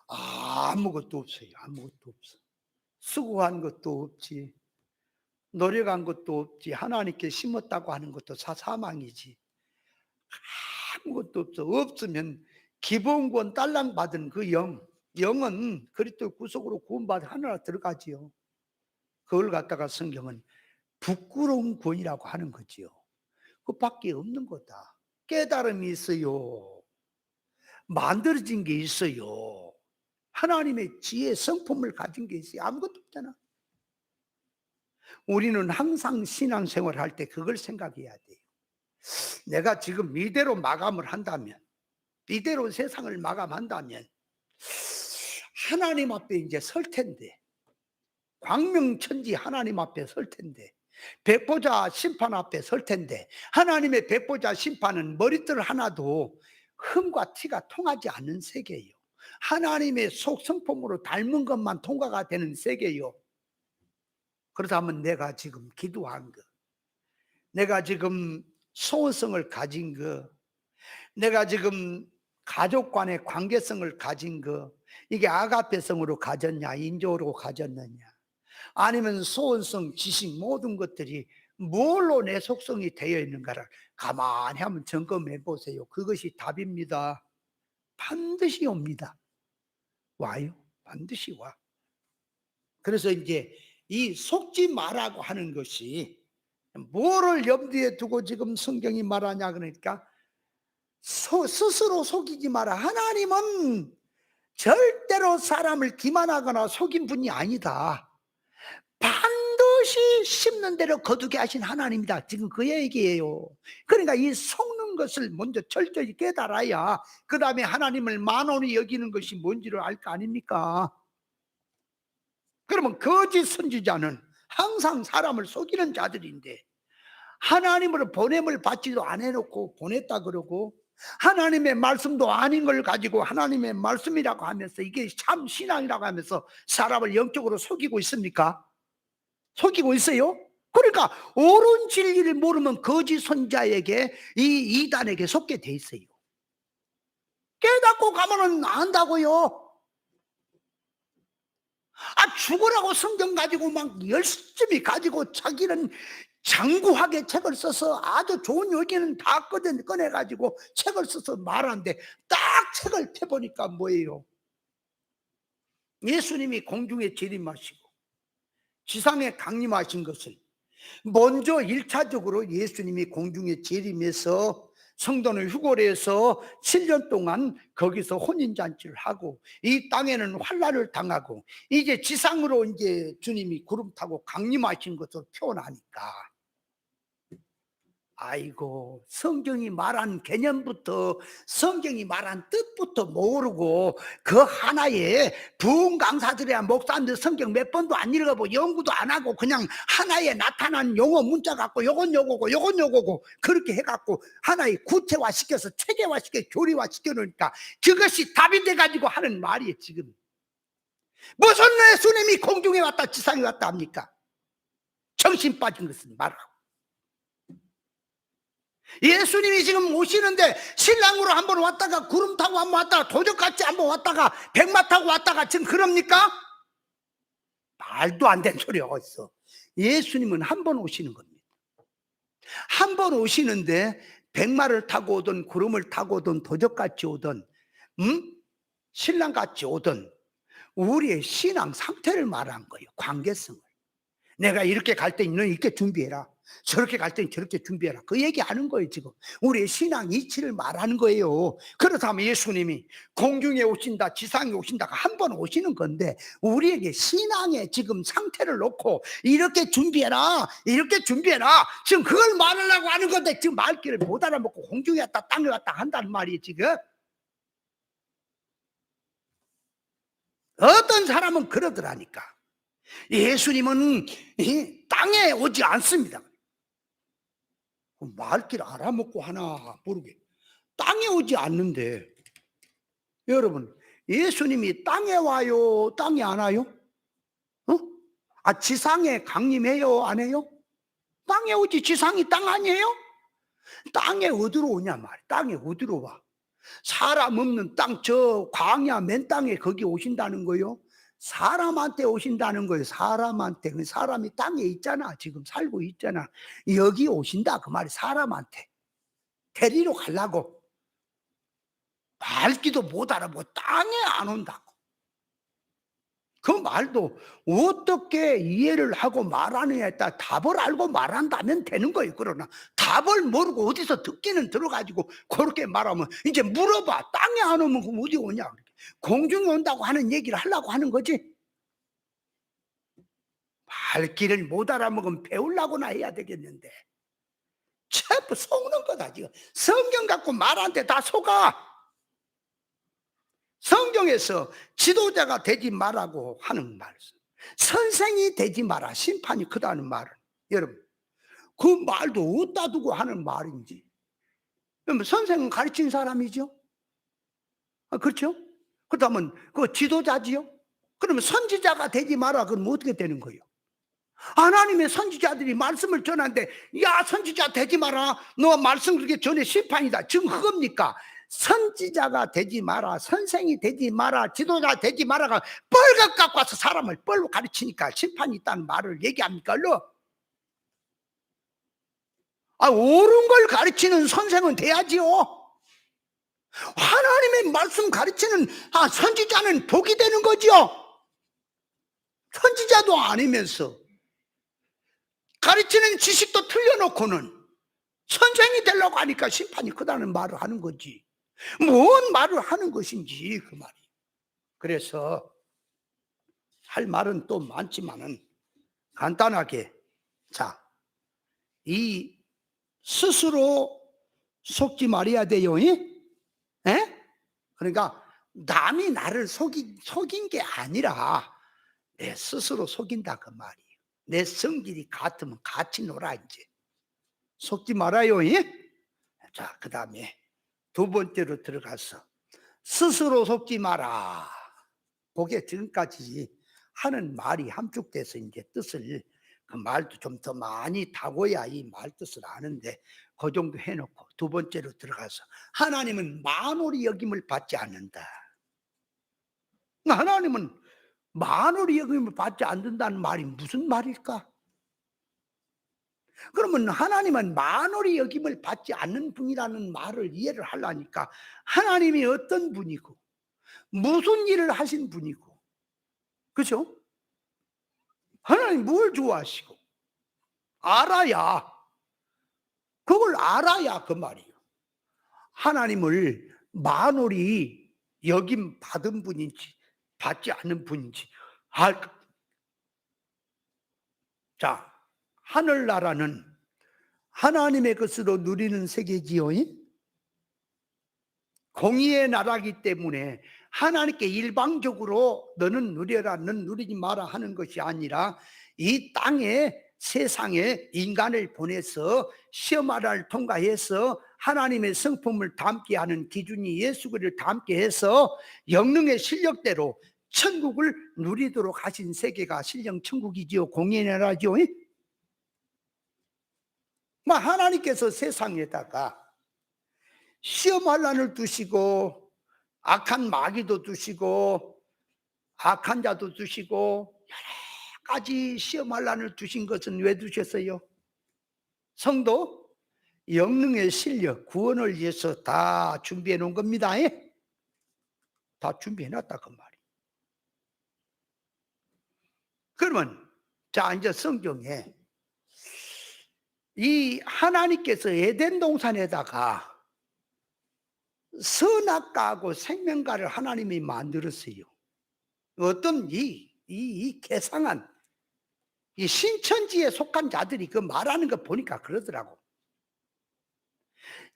아무것도 없어요. 아무것도 없어. 수고한 것도 없지, 노력한 것도 없지, 하나님께 심었다고 하는 것도 사망이지. 아무것도 없어. 없으면 기본권 딸랑 받은 그 영은 그리스도 구속으로 구원받아 하늘나라 들어가지요. 그걸 갖다가 성경은 부끄러운 권이라고 하는 거지요. 그밖에 없는 거다. 깨달음이 있어요. 만들어진 게 있어요. 하나님의 지혜 성품을 가진 게 있어요. 아무것도 없잖아. 우리는 항상 신앙생활 할 때 그걸 생각해야 돼요. 내가 지금 이대로 마감을 한다면, 이대로 세상을 마감한다면 하나님 앞에 이제 설 텐데, 광명천지 하나님 앞에 설 텐데, 백보자 심판 앞에 설 텐데, 하나님의 백보자 심판은 머리털 하나도 흠과 티가 통하지 않는 세계예요. 하나님의 속성품으로 닮은 것만 통과가 되는 세계예요. 그렇다면 내가 지금 기도한 거, 내가 지금 소원성을 가진 거, 내가 지금 가족 간의 관계성을 가진 거, 이게 아가페성으로 가졌냐 인조로 가졌느냐, 아니면 소원성, 지식 모든 것들이 뭘로 내 속성이 되어 있는가를 가만히 한번 점검해 보세요. 그것이 답입니다. 반드시 옵니다. 와요. 반드시 와. 그래서 이제 이 속지 마라고 하는 것이 뭐를 염두에 두고 지금 성경이 말하냐 그러니까 스스로 속이지 마라. 하나님은 절대로 사람을 기만하거나 속인 분이 아니다. 반드시 심는 대로 거두게 하신 하나님이다. 지금 그 얘기예요. 그러니까 이 속는 것을 먼저 철저히 깨달아야 그 다음에 하나님을 만원히 여기는 것이 뭔지를 알 거 아닙니까? 그러면 거짓 선지자는 항상 사람을 속이는 자들인데, 하나님으로 보냄을 받지도 안 해놓고 보냈다 그러고, 하나님의 말씀도 아닌 걸 가지고 하나님의 말씀이라고 하면서 이게 참 신앙이라고 하면서 사람을 영적으로 속이고 있습니까? 속이고 있어요. 그러니까 옳은 진리를 모르면 거짓 선자에게, 이 이단에게 속게 돼 있어요. 깨닫고 가면은 안다고요. 죽으라고 성경 가지고 막 열심히 가지고 자기는 장구하게 책을 써서 아주 좋은 얘기는 다 꺼내가지고 책을 써서 말하는데, 딱 책을 펴보니까 뭐예요? 예수님이 공중에 재림하시고 지상에 강림하신 것을 먼저 1차적으로 예수님이 공중에 재림해서 성도는 휴거리에서 7년 동안 거기서 혼인잔치를 하고, 이 땅에는 환난을 당하고, 이제 지상으로 이제 주님이 구름 타고 강림하신 것을 표현하니까, 아이고, 성경이 말한 개념부터, 성경이 말한 뜻부터 모르고 그 하나의 부흥 강사들이야 목사님들 성경 몇 번도 안 읽어보고 연구도 안 하고 그냥 하나에 나타난 용어 문자 갖고 요건 요거고 요건 요거고 그렇게 해갖고 하나의 구체화 시켜서 체계화 시켜 교리화 시켜놓으니까 그것이 답이 돼가지고 하는 말이에요. 지금 무슨 예수님이 공중에 왔다 지상에 왔다 합니까? 정신 빠진 것은 말하고, 예수님이 지금 오시는데 신랑으로 한번 왔다가 구름 타고 한번 왔다가 도적같이 한번 왔다가 백마 타고 왔다가 지금 그럽니까? 말도 안 되는 소리가 어딨어. 예수님은 한 번 오시는 겁니다. 한 번 오시는데 백마를 타고 오든 구름을 타고 오든 도적같이 오든 신랑같이 오든 우리의 신앙 상태를 말한 거예요. 관계성을. 내가 이렇게 갈 때 너는 이렇게 준비해라, 저렇게 갈 때는 저렇게 준비해라, 그 얘기하는 거예요. 지금 우리의 신앙 이치를 말하는 거예요. 그렇다면 예수님이 공중에 오신다 지상에 오신다가 한 번 오시는 건데, 우리에게 신앙의 지금 상태를 놓고 이렇게 준비해라 이렇게 준비해라, 지금 그걸 말하려고 하는 건데 지금 말귀를 못 알아먹고 공중에 왔다 땅에 왔다 한다는 말이에요. 지금 어떤 사람은 그러더라니까, 예수님은 땅에 오지 않습니다. 말길 알아먹고 하나 모르게 땅에 오지 않는데, 여러분 예수님이 땅에 와요 땅에 안 와요? 지상에 강림해요 안 해요? 땅에 오지. 지상이 땅 아니에요? 땅에 어디로 오냐 말이야. 땅에 어디로 와? 사람 없는 땅, 저 광야 맨 땅에 거기 오신다는 거요. 사람한테 오신다는 거예요. 사람한테. 사람이 땅에 있잖아. 지금 살고 있잖아. 여기 오신다 그 말이. 사람한테 데리러 가려고. 말기도 못 알아보고 땅에 안 온다고. 그 말도 어떻게 이해를 하고 말하느냐에 따라 답을 알고 말한다면 되는 거예요. 그러나 답을 모르고 어디서 듣기는 들어가지고 그렇게 말하면 이제 물어봐. 땅에 안 오면 그럼 어디 오냐. 공중에 온다고 하는 얘기를 하려고 하는 거지. 말귀를 못 알아먹으면 배우려고나 해야 되겠는데 자꾸 속는 거다. 지금 성경 갖고 말하는데 다 속아. 성경에서 지도자가 되지 말라고 하는 말씀, 선생이 되지 마라, 심판이 크다는 말은, 여러분 그 말도 어디다 두고 하는 말인지. 그러면 선생은 가르친 사람이죠. 그렇죠? 그렇다면 그 지도자지요. 그러면 선지자가 되지 마라 그러면 어떻게 되는 거예요? 하나님의 선지자들이 말씀을 전하는데, 야 선지자 되지 마라, 너 말씀 그렇게 전해 심판이다, 지금 그겁니까? 선지자가 되지 마라, 선생이 되지 마라, 지도자 되지 마라가 뻘겋 갖고 와서 사람을 뻘로 가르치니까 심판이 있다는 말을 얘기합니까? 옳은 걸 가르치는 선생은 돼야지요. 하나님의 말씀 가르치는 선지자는 복이 되는 거지요. 선지자도 아니면서 가르치는 지식도 틀려놓고는 선생이 되려고 하니까 심판이 크다는 말을 하는 거지. 뭔 말을 하는 것인지 그 말이. 그래서 할 말은 또 많지만은 간단하게, 자, 이 스스로 속지 말아야 돼요. 예? 그러니까 남이 나를 속인 게 아니라 내 스스로 속인다 그 말이에요. 내 성질이 같으면 같이 놀아 이제. 속지 말아요. 자, 그 다음에 두 번째로 들어가서 스스로 속지 마라. 그게 지금까지 하는 말이 함축돼서 이제 뜻을, 그 말도 좀 더 많이 타고야 이 말 뜻을 아는데 그 정도 해놓고 두 번째로 들어가서 하나님은 만홀히 여김을 받지 않는다. 하나님은 만홀히 여김을 받지 않는다는 말이 무슨 말일까? 그러면 하나님은 만홀히 여김을 받지 않는 분이라는 말을 이해를 하려니까 하나님이 어떤 분이고 무슨 일을 하신 분이고, 그렇죠? 하나님 뭘 좋아하시고 알아야, 그걸 알아야 그 말이에요. 하나님을 만홀히 여김 받은 분인지 받지 않는 분인지 자, 하늘나라는 하나님의 것으로 누리는 세계지요. 공의의 나라이기 때문에 하나님께 일방적으로 너는 누려라, 넌 누리지 마라 하는 것이 아니라 이 땅에, 세상에 인간을 보내서 시험하라를 통과해서 하나님의 성품을 담게 하는 기준이 예수 그리스도를 담게 해서 영능의 실력대로 천국을 누리도록 하신 세계가 신령 천국이지요. 공의의 나라지요. 하나님께서 세상에다가 시험환란을 두시고 악한 마귀도 두시고 악한 자도 두시고 여러 가지 시험환란을 두신 것은 왜 두셨어요? 성도 영능의 실력, 구원을 위해서 다 준비해 놓은 겁니다. 다 준비해 놨다 그 말이에요. 그러면 자, 이제 성경에 이 하나님께서 에덴 동산에다가 선악과하고 생명과를 하나님이 만들었어요. 어떤 이 개상한 이 신천지에 속한 자들이 그 말하는 거 보니까 그러더라고.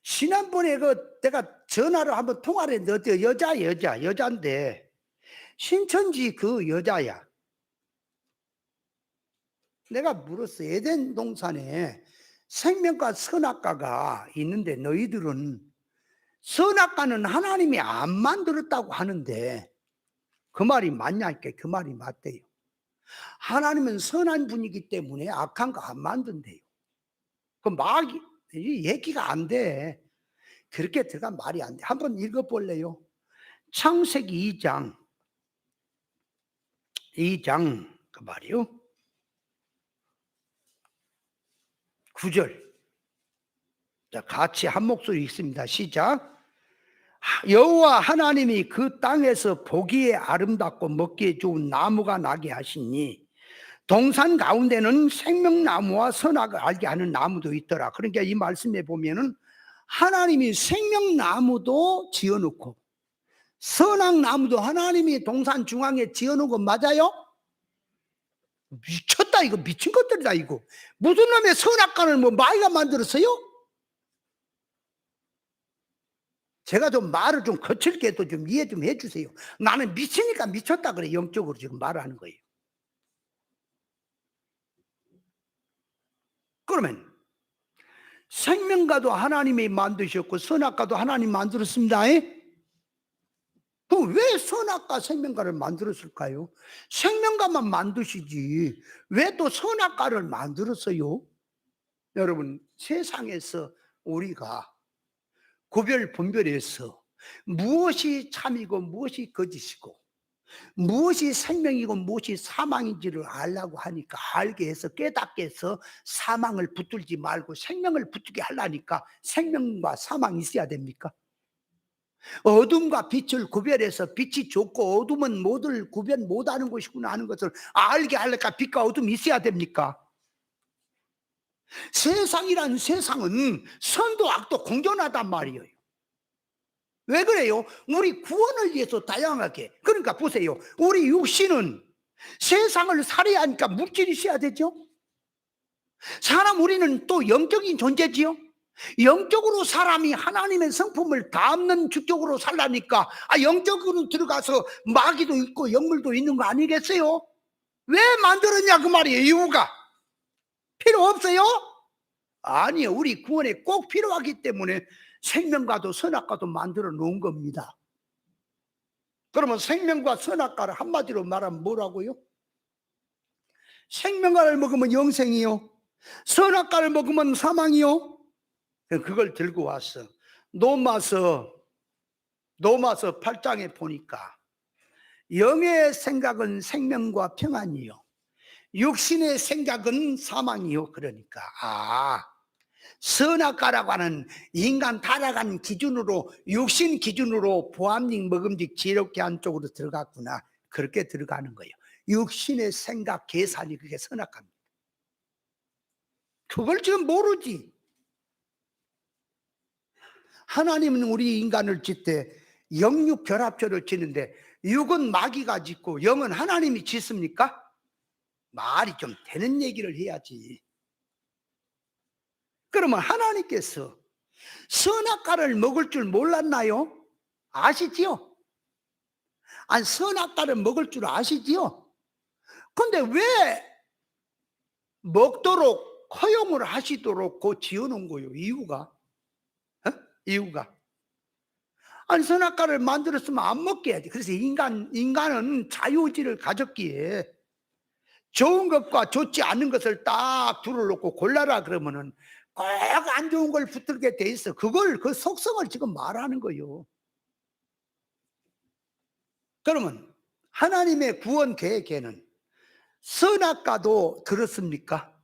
지난번에 내가 전화를 한번 통화를 했는데 여자인데 신천지 그 여자야. 내가 물었어. 에덴 동산에 생명과 선악과가 있는데 너희들은 선악과는 하나님이 안 만들었다고 하는데 그 말이 맞냐니까 그 말이 맞대요. 하나님은 선한 분이기 때문에 악한 거 안 만든대요. 그 얘기가 안 돼. 그렇게 들어간 말이 안 돼. 한번 읽어볼래요? 창세기 2장 그 말이요. 9절. 자, 같이 한 목소리 읽습니다. 시작. 여호와 하나님이 그 땅에서 보기에 아름답고 먹기에 좋은 나무가 나게 하시니 동산 가운데는 생명나무와 선악을 알게 하는 나무도 있더라. 그러니까 이 말씀에 보면은 하나님이 생명나무도 지어놓고 선악나무도 하나님이 동산 중앙에 지어놓은 거 맞아요? 미쳤다 이거. 미친 것들이다 이거. 무슨 놈의 선악과를 마귀가 만들었어요? 제가 좀 말을 좀 거칠게 해도 좀 이해 좀 해주세요. 나는 미치니까 미쳤다 그래. 영적으로 지금 말하는 거예요. 그러면 생명과도 하나님이 만드셨고 선악과도 하나님 만들었습니다. 그럼 왜 선악과 생명과를 만들었을까요? 생명과만 만드시지 왜 또 선악과를 만들었어요? 여러분, 세상에서 우리가 구별 분별해서 무엇이 참이고 무엇이 거짓이고 무엇이 생명이고 무엇이 사망인지를 알라고 하니까, 알게 해서 깨닫게 해서 사망을 붙들지 말고 생명을 붙들게 하려니까 생명과 사망이 있어야 됩니까? 어둠과 빛을 구별해서 빛이 좋고 어둠은 모두를 구별 못하는 것이구나 하는 것을 알게 하려니까 빛과 어둠이 있어야 됩니까? 세상이란 세상은 선도 악도 공존하단 말이에요. 왜 그래요? 우리 구원을 위해서 다양하게. 그러니까 보세요. 우리 육신은 세상을 살아야 하니까 물질이 있어야 되죠. 사람 우리는 또 영적인 존재지요. 영적으로 사람이 하나님의 성품을 담는 주격으로 살라니까 영적으로 들어가서 마귀도 있고 영물도 있는 거 아니겠어요? 왜 만들었냐 그 말이에요. 이유가 필요 없어요? 아니요. 우리 구원에 꼭 필요하기 때문에 생명과도 선악과도 만들어 놓은 겁니다. 그러면 생명과 선악과를 한마디로 말하면 뭐라고요? 생명과를 먹으면 영생이요, 선악과를 먹으면 사망이요. 그걸 들고 왔어. 로마서 8장에 보니까 영의 생각은 생명과 평안이요, 육신의 생각은 사망이요. 그러니까 선악과라고 하는 인간 타락한 기준으로, 육신 기준으로 보암직 먹음직 지혜롭게 한 쪽으로 들어갔구나. 그렇게 들어가는 거예요. 육신의 생각 계산이 그게 선악과입니다. 그걸 지금 모르지. 하나님은 우리 인간을 짓때 영육 결합체를 짓는데 육은 마귀가 짓고 영은 하나님이 짓습니까? 말이 좀 되는 얘기를 해야지. 그러면 하나님께서 선악과를 먹을 줄 몰랐나요? 아시지요? 아니, 선악과를 먹을 줄 아시지요? 근데 왜 먹도록 허용을 하시도록 그 지어놓은 거예요? 이유가? 이유가? 아니, 선악과를 만들었으면 안 먹게 해야지. 그래서 인간은 자유의지를 가졌기에 좋은 것과 좋지 않은 것을 딱 둘을 놓고 골라라 그러면은 꼭 안 좋은 걸 붙들게 돼 있어. 그 속성을 지금 말하는 거예요. 그러면 하나님의 구원 계획에는 선악과도 들었습니까?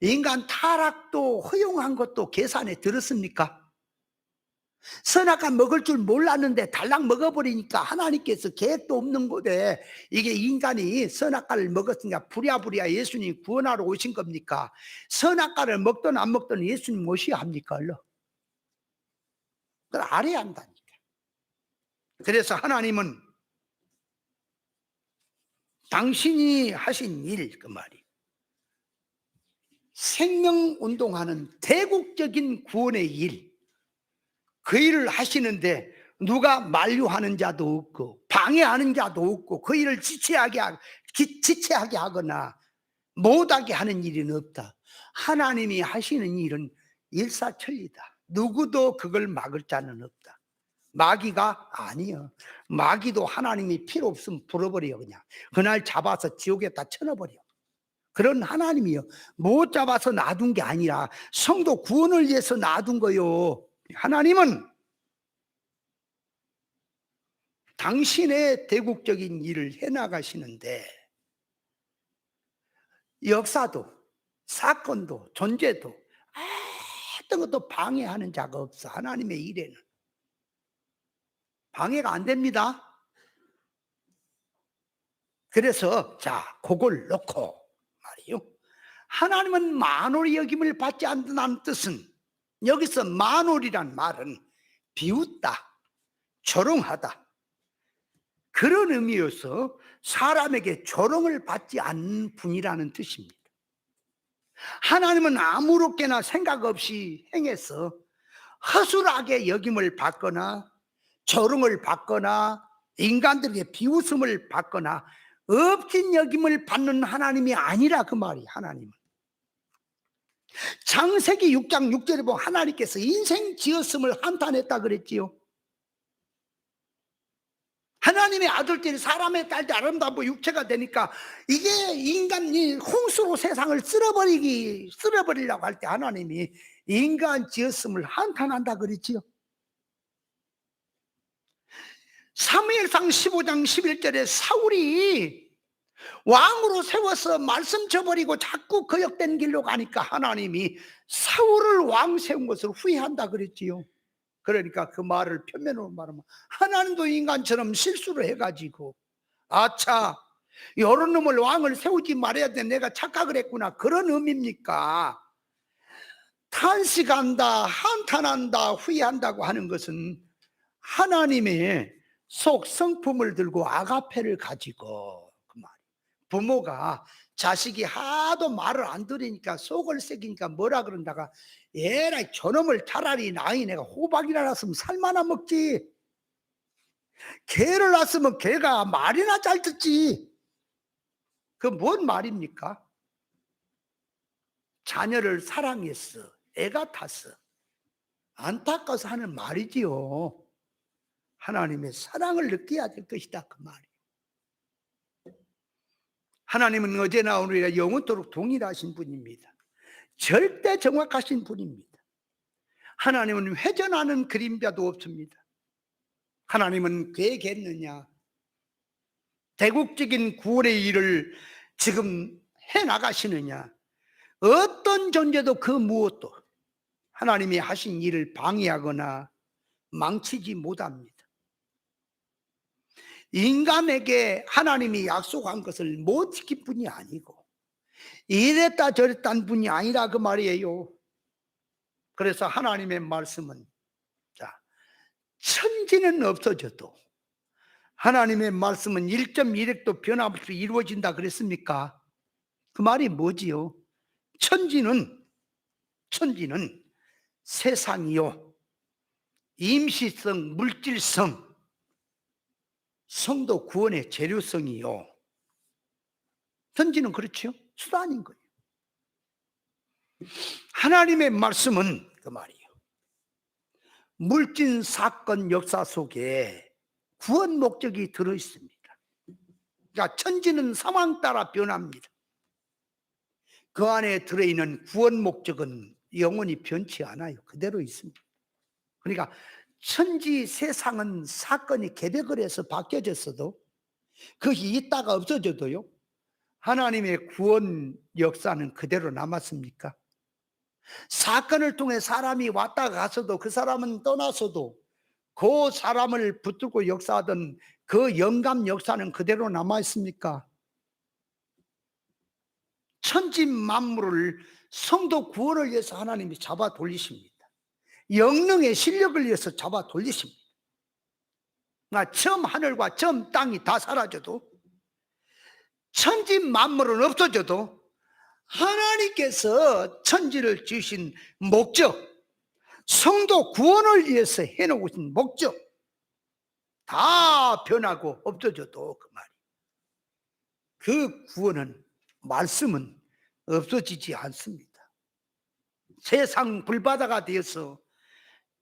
인간 타락도 허용한 것도 계산에 들었습니까? 선악과 먹을 줄 몰랐는데 달랑 먹어버리니까 하나님께서 계획도 없는 곳에 이게 인간이 선악과를 먹었으니까 부랴부랴 예수님 구원하러 오신 겁니까? 선악과를 먹든 안 먹든 예수님 오셔야 합니까? 얼른 그걸 알아야 한다니까. 그래서 하나님은 당신이 하신 일, 그 말이 생명운동하는 대국적인 구원의 일, 그 일을 하시는데 누가 만류하는 자도 없고 방해하는 자도 없고 그 일을 지체하게 하거나 못하게 하는 일은 없다. 하나님이 하시는 일은 일사천리다. 누구도 그걸 막을 자는 없다. 마귀가 아니요. 마귀도 하나님이 필요 없으면 불어버려. 그날 잡아서 지옥에다 쳐넣어버려. 그런 하나님이요, 못 잡아서 놔둔 게 아니라 성도 구원을 위해서 놔둔 거요. 하나님은 당신의 대국적인 일을 해나가시는데 역사도 사건도 존재도 어떤 것도 방해하는 자가 없어. 하나님의 일에는 방해가 안 됩니다. 그래서 그걸 놓고 말이요, 하나님은 만홀이 여김을 받지 않는다는 뜻은, 여기서 만홀이란 말은 비웃다, 조롱하다, 그런 의미여서 사람에게 조롱을 받지 않는 분이라는 뜻입니다. 하나님은 아무렇게나 생각 없이 행해서 허술하게 여김을 받거나 조롱을 받거나 인간들에게 비웃음을 받거나 없진 여김을 받는 하나님이 아니라 그 말이. 하나님은 창세기 6장 6절에 보면 하나님께서 인생 지었음을 한탄했다 그랬지요. 하나님의 아들들이 사람의 딸들 아름다운 육체가 되니까 이게 인간이 홍수로 세상을 쓸어버리려고 할 때 하나님이 인간 지었음을 한탄한다 그랬지요. 사무엘상 15장 11절에 사울이 왕으로 세워서 말씀 쳐버리고 자꾸 거역된 길로 가니까 하나님이 사울을 왕 세운 것을 후회한다 그랬지요. 그러니까 그 말을 표면으로 말하면 하나님도 인간처럼 실수를 해가지고 아차, 이런 놈을 왕을 세우지 말아야 돼, 내가 착각을 했구나, 그런 의미입니까? 탄식한다, 한탄한다, 후회한다고 하는 것은 하나님의 속 성품을 들고 아가페를 가지고 그 말. 부모가 자식이 하도 말을 안 들으니까 속을 새기니까 뭐라 그런다가 얘라 저놈을 차라리 나이 내가 호박이나 낳았으면 살만나 먹지. 개를 낳았으면 개가 말이나 잘 듣지. 그 뭔 말입니까? 자녀를 사랑했어. 애가 탔어. 안타까워서 하는 말이지요. 하나님의 사랑을 느껴야 될 것이다 그 말이에요. 하나님은 어제나 오늘이나 영원토록 동일하신 분입니다. 절대 정확하신 분입니다. 하나님은 회전하는 그림자도 없습니다. 하나님은 계획했느냐? 대국적인 구원의 일을 지금 해나가시느냐? 어떤 존재도 그 무엇도 하나님이 하신 일을 방해하거나 망치지 못합니다. 인간에게 하나님이 약속한 것을 못 지킨 분이 아니고 이랬다 저랬다는 분이 아니라 그 말이에요. 그래서 하나님의 말씀은 천지는 없어져도 하나님의 말씀은 1.1획도 변함없이 이루어진다 그랬습니까? 그 말이 뭐지요? 천지는 세상이요, 임시성, 물질성, 성도 구원의 재료성이요. 천지는 그렇죠? 수단인 거예요. 하나님의 말씀은 그 말이에요. 물질 사건 역사 속에 구원 목적이 들어있습니다. 그러니까 천지는 상황 따라 변합니다. 그 안에 들어있는 구원 목적은 영원히 변치 않아요. 그대로 있습니다. 그러니까 천지 세상은 사건이 개벽을 해서 바뀌어졌어도 그것이 있다가 없어져도요, 하나님의 구원 역사는 그대로 남았습니까? 사건을 통해 사람이 왔다 가서도 그 사람은 떠나서도 그 사람을 붙들고 역사하던 그 영감 역사는 그대로 남아있습니까? 천지 만물을 성도 구원을 위해서 하나님이 잡아 돌리십니다. 영능의 실력을 위해서 잡아 돌리십니다. 처음 하늘과 처음 땅이 다 사라져도, 천지 만물은 없어져도 하나님께서 천지를 지으신 목적, 성도 구원을 위해서 해놓으신 목적 다 변하고 없어져도 그 말이에요. 그 구원은, 말씀은 없어지지 않습니다. 세상 불바다가 되어서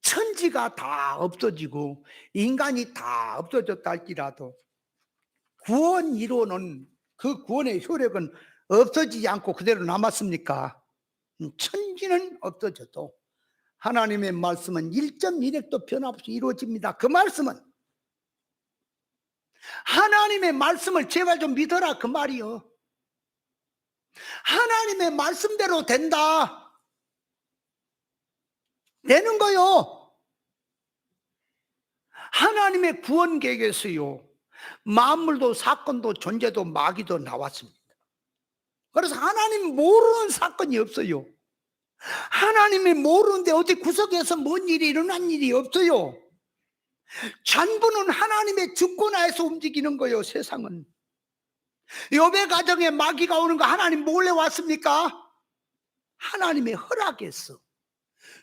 천지가 다 없어지고 인간이 다 없어졌다 할지라도 구원 이론은, 그 구원의 효력은 없어지지 않고 그대로 남았습니까? 천지는 없어져도 하나님의 말씀은 1.1획도 변함없이 이루어집니다. 그 말씀은, 하나님의 말씀을 제발 좀 믿어라 그 말이요. 하나님의 말씀대로 된다. 되는 거요. 하나님의 구원 계획에서요, 만물도 사건도 존재도 마귀도 나왔습니다. 그래서 하나님 모르는 사건이 없어요. 하나님이 모르는데 어디 구석에서 뭔 일이 일어난 일이 없어요. 전부는 하나님의 주권하에서 움직이는 거예요. 세상은. 욥의 가정에 마귀가 오는 거 하나님 몰래 왔습니까? 하나님의 허락에서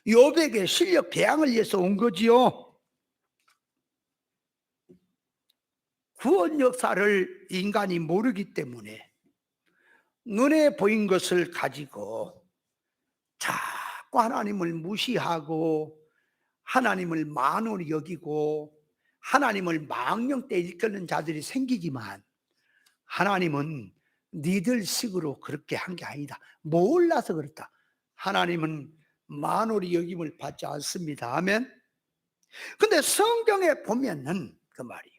욥에게 실력 배양을 위해서 온 거지요. 구원 역사를 인간이 모르기 때문에 눈에 보인 것을 가지고 자꾸 하나님을 무시하고 하나님을 만원히 여기고 하나님을 망령되이 일컫는 자들이 생기지만, 하나님은 니들 식으로 그렇게 한 게 아니다. 몰라서 그렇다. 하나님은 만원히 여김을 받지 않습니다. 아멘. 근데 성경에 보면은 그 말이에요,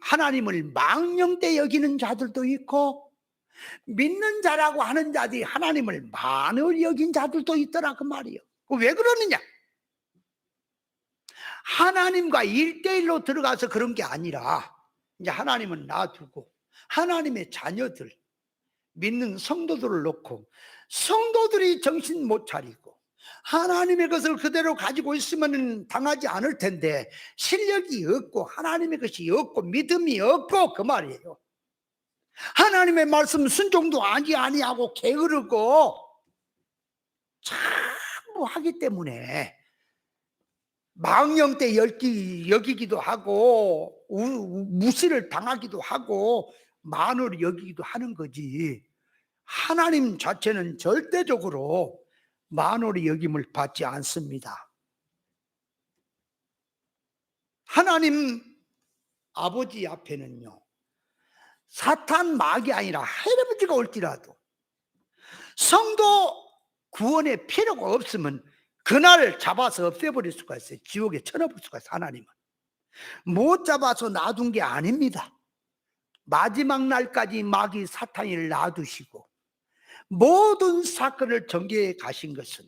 하나님을 망령되이 여기는 자들도 있고 믿는 자라고 하는 자들이 하나님을 만원히 여긴 자들도 있더라 그 말이에요. 왜 그러느냐? 하나님과 1대1로 들어가서 그런 게 아니라, 이제 하나님은 놔두고 하나님의 자녀들, 믿는 성도들을 놓고 성도들이 정신 못 차리고 하나님의 것을 그대로 가지고 있으면 당하지 않을 텐데 실력이 없고 하나님의 것이 없고 믿음이 없고 그 말이에요. 하나님의 말씀 순종도 아니하고 게으르고 자꾸 하기 때문에 망령되 여기기도 하고 무시를 당하기도 하고 만으로 여기기도 하는 거지. 하나님 자체는 절대적으로 만으로 여김을 받지 않습니다. 하나님 아버지 앞에는요, 사탄 마귀 아니라 할아버지가 올지라도 성도 구원의 필요가 없으면 그날 잡아서 없애버릴 수가 있어요. 지옥에 쳐넣을 수가 있어요. 하나님은 못 잡아서 놔둔 게 아닙니다. 마지막 날까지 마귀 사탄을 놔두시고 모든 사건을 전개해 가신 것은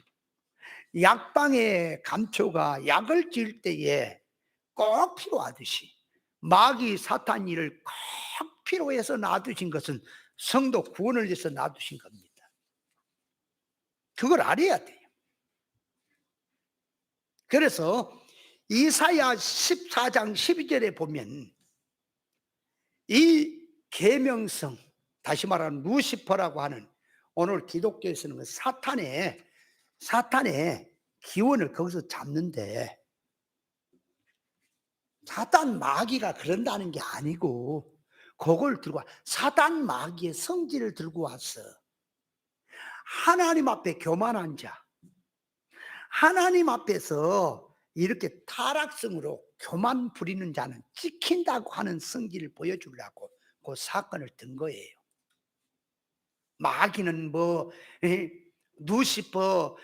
약방의 감초가 약을 지을 때에 꼭 필요하듯이 마귀 사탄 일을 꼭 필요해서 놔두신 것은 성도 구원을 위해서 놔두신 겁니다. 그걸 알아야 돼요. 그래서 이사야 14장 12절에 보면 이 계명성, 다시 말하면 루시퍼라고 하는, 오늘 기독교에서는 사탄의 기원을 거기서 잡는데, 사탄 마귀가 그런다는 게 아니고 그걸 들고 사탄 마귀의 성질을 들고 와서 하나님 앞에 교만한 자, 하나님 앞에서 이렇게 타락성으로 교만 부리는 자는 찍힌다고 하는 성질을 보여주려고 그 사건을 든 거예요. 마귀는 루시퍼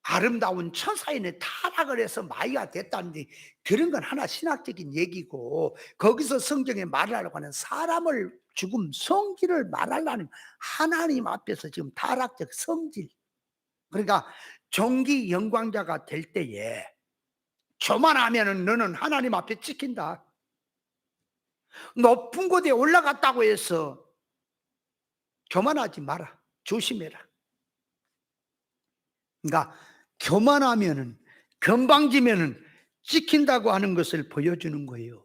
아름다운 천사인의 타락을 해서 마귀가 됐다는데, 그런 건 하나 신학적인 얘기고, 거기서 성경에 말하려고 하는 사람을 죽음 성질을 말하려는 하나님 앞에서 지금 타락적 성질. 그러니까 종기 영광자가 될 때에 교만하면은 너는 하나님 앞에 찍힌다. 높은 곳에 올라갔다고 해서 교만하지 마라. 조심해라. 그러니까 교만하면은, 건방지면은 찍힌다고 하는 것을 보여주는 거예요.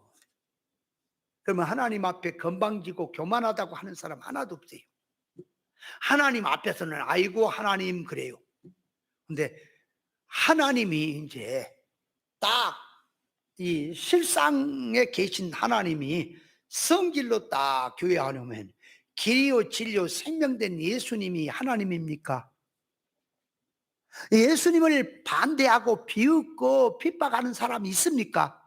그러면 하나님 앞에 건방지고 교만하다고 하는 사람 하나도 없어요. 하나님 앞에서는 아이고 하나님 그래요. 근데 하나님이 이제 딱 이 실상에 계신 하나님이 성질로 딱 교회 안오면 길이요 진리요 생명된 예수님이 하나님입니까? 예수님을 반대하고 비웃고 핍박하는 사람이 있습니까?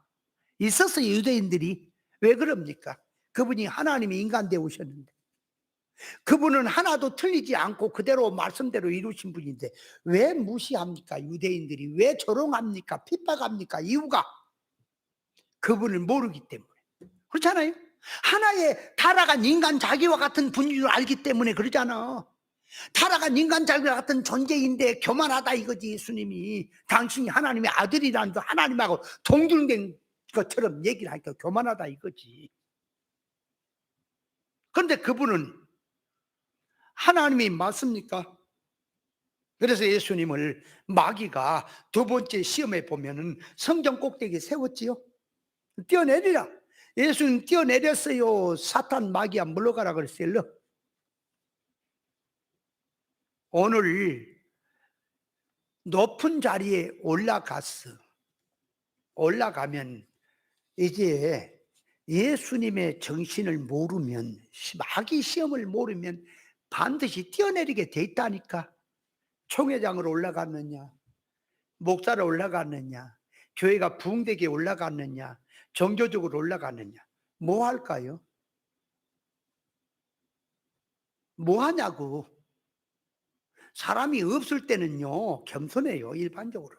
있었어요. 유대인들이. 왜 그럽니까? 그분이 하나님이 인간 되어 오셨는데, 그분은 하나도 틀리지 않고 그대로 말씀대로 이루신 분인데 왜 무시합니까? 유대인들이 왜 조롱합니까? 핍박합니까? 이유가 그분을 모르기 때문에. 그렇잖아요. 하나의 타락한 인간 자기와 같은 분인 줄 알기 때문에 그러잖아. 타락한 인간 자기와 같은 존재인데 교만하다 이거지. 예수님이 당신이 하나님의 아들이라는 거, 하나님하고 동등된 것처럼 얘기를 하니까 교만하다 이거지. 그런데 그분은 하나님이 맞습니까? 그래서 예수님을 마귀가 두 번째 시험에 보면은 성전 꼭대기에 세웠지요. 뛰어내리라. 예수님 뛰어내렸어요. 사탄 마귀야 물러가라 그랬어요. 오늘 높은 자리에 올라가면 이제 예수님의 정신을 모르면, 마귀 시험을 모르면 반드시 뛰어내리게 돼 있다니까. 총회장으로 올라갔느냐, 목사로 올라갔느냐, 교회가 부흥되게 올라갔느냐, 종교적으로 올라갔느냐, 뭐 할까요? 뭐 하냐고. 사람이 없을 때는요 겸손해요. 일반적으로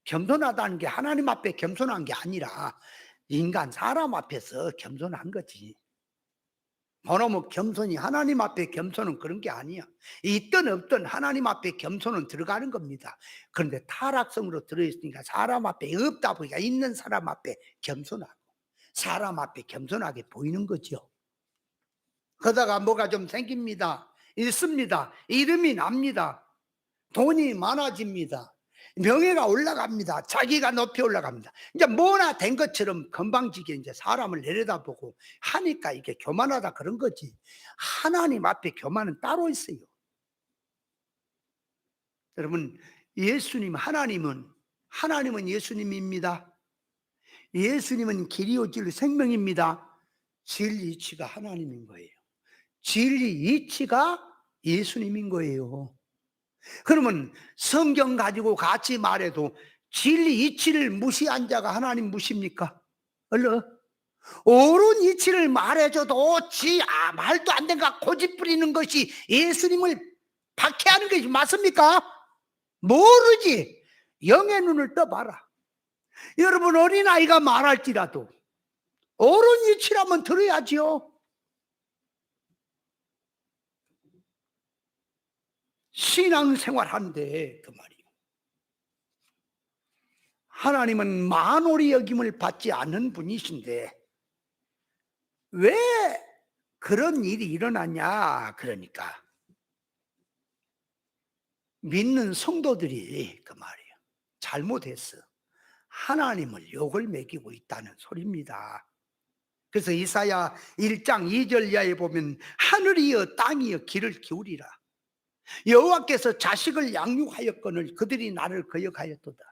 겸손하다는 게 하나님 앞에 겸손한 게 아니라 인간 사람 앞에서 겸손한 거지. 그놈의 겸손이 하나님 앞에 겸손은 그런 게 아니야. 있든 없든 하나님 앞에 겸손은 들어가는 겁니다. 그런데 타락성으로 들어있으니까 사람 앞에 없다 보니까 있는 사람 앞에 겸손하고 사람 앞에 겸손하게 보이는 거죠. 그러다가 뭐가 좀 생깁니다. 있습니다. 이름이 납니다. 돈이 많아집니다. 명예가 올라갑니다. 자기가 높이 올라갑니다. 이제 뭐나 된 것처럼 건방지게 이제 사람을 내려다보고 하니까 이게 교만하다 그런 거지. 하나님 앞에 교만은 따로 있어요. 여러분, 하나님은 예수님입니다. 예수님은 길이요 진리 생명입니다. 진리 이치가 하나님인 거예요. 진리 이치가 예수님인 거예요. 그러면 성경 가지고 같이 말해도 진리 이치를 무시한 자가 하나님 무시입니까? 얼른 옳은 이치를 말해줘도 말도 안 된가 고집 부리는 것이 예수님을 박해하는 것이 맞습니까? 모르지. 영의 눈을 떠봐라. 여러분, 어린아이가 말할지라도 옳은 이치라면 들어야지요. 신앙생활 하는데 그 말이에요. 하나님은 만홀히 여김을 받지 않는 분이신데 왜 그런 일이 일어나냐? 그러니까 믿는 성도들이 그 말이에요. 잘못했어. 하나님을 욕을 매기고 있다는 소리입니다. 그래서 이사야 1장 2절 이하에 보면 하늘이여 땅이여 귀를 기울이라. 여호와께서 자식을 양육하였거늘 그들이 나를 거역하였도다.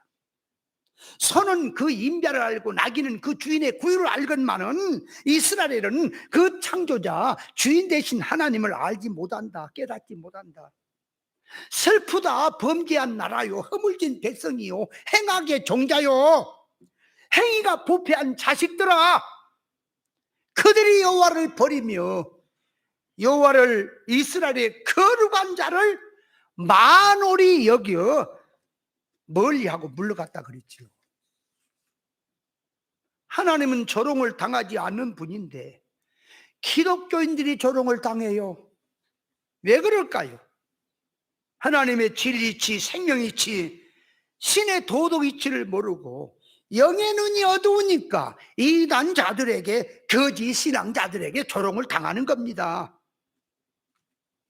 소는 그 임자를 알고 나귀는 그 주인의 구유를 알건만은 이스라엘은 그 창조자 주인 되신 하나님을 알지 못한다. 깨닫지 못한다. 슬프다. 범죄한 나라요 허물진 백성이요 행악의 종자요 행위가 부패한 자식들아, 그들이 여호와를 버리며 여호와를 이스라엘의 거룩한 자를 만홀히 여겨 멀리하고 물러갔다 그랬죠. 하나님은 조롱을 당하지 않는 분인데 기독교인들이 조롱을 당해요. 왜 그럴까요? 하나님의 진리이치, 생명이치, 신의 도덕이치를 모르고 영의 눈이 어두우니까 이단자들에게, 거짓 신앙자들에게 조롱을 당하는 겁니다.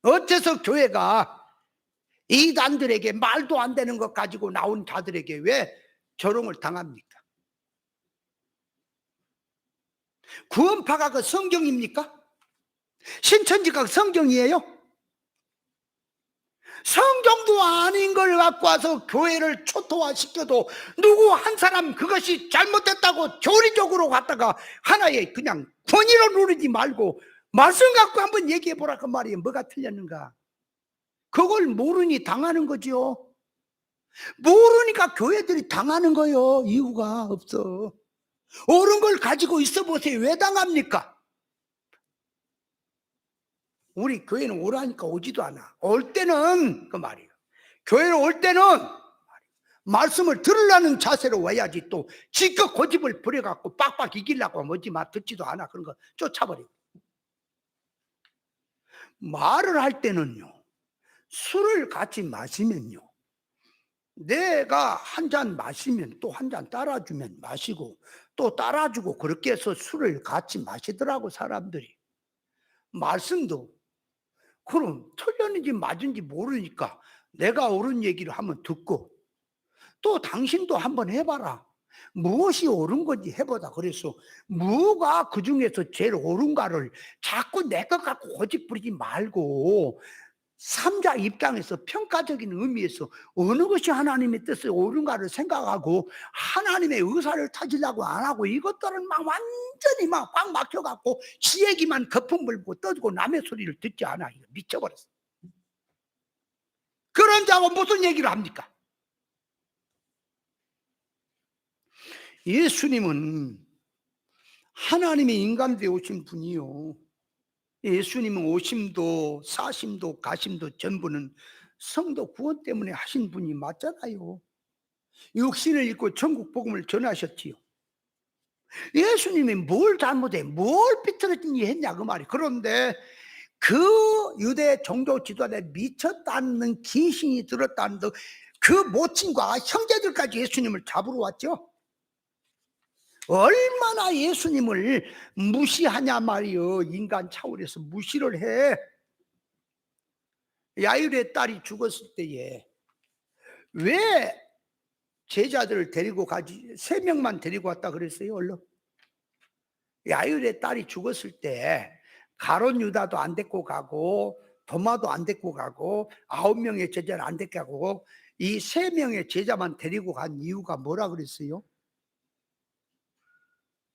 어째서 교회가 이단들에게 말도 안 되는 것 가지고 나온 자들에게 왜 조롱을 당합니까? 구원파가 그 성경입니까? 신천지가 성경이에요? 성경도 아닌 걸 갖고 와서 교회를 초토화시켜도 누구 한 사람 그것이 잘못됐다고 교리적으로 갖다가 하나의 그냥 권위로 누르지 말고 말씀 갖고 한번 얘기해 보라 그 말이에요. 뭐가 틀렸는가? 그걸 모르니 당하는 거죠. 모르니까 교회들이 당하는 거예요. 이유가 없어. 옳은 걸 가지고 있어 보세요. 왜 당합니까? 우리 교회는 오라니까 오지도 않아. 올 때는 그 말이에요. 교회를 올 때는 말씀을 들으려는 자세로 와야지. 또 지껏 고집을 부려갖고 빡빡 이기려고 하면 오지 마. 듣지도 않아. 그런 거 쫓아버리고. 말을 할 때는요, 술을 같이 마시면요, 내가 한 잔 마시면 또 한 잔 따라주면 마시고 또 따라주고 그렇게 해서 술을 같이 마시더라고 사람들이. 말씀도 그럼 틀렸는지 맞은지 모르니까 내가 옳은 얘기를 한번 듣고 또 당신도 한번 해봐라. 무엇이 옳은 건지 해보자. 그래서 뭐가 그 중에서 제일 옳은가를 자꾸 내 것 갖고 고집 부리지 말고 삼자 입장에서 평가적인 의미에서 어느 것이 하나님의 뜻을 옳은가를 생각하고 하나님의 의사를 타지려고 안 하고 이것들은 막 완전히 막 꽉 막혀갖고 지 얘기만 거품 불고 떠들고 남의 소리를 듣지 않아. 미쳐버렸어. 그런 자하고 무슨 얘기를 합니까? 예수님은 하나님의 인간되어 오신 분이요, 예수님은 오심도 사심도 가심도 전부는 성도 구원 때문에 하신 분이 맞잖아요. 육신을 입고 천국 복음을 전하셨지요. 예수님이 뭘 잘못해, 뭘 삐뚤어진 일 했냐 그 말이. 그런데 그 유대 종교 지도자에 미쳤다는 귀신이 들었다는 그 모친과 형제들까지 예수님을 잡으러 왔죠. 얼마나 예수님을 무시하냐 말이요. 인간 차원에서 무시를 해. 야일의 딸이 죽었을 때에 왜 제자들을 데리고 가지? 3명만 데리고 왔다 그랬어요. 얼른. 야일의 딸이 죽었을 때 가룟 유다도 안 데리고 가고 도마도 안 데리고 가고 9명의 제자를 안 데리고 가고 이 3명의 제자만 데리고 간 이유가 뭐라 그랬어요?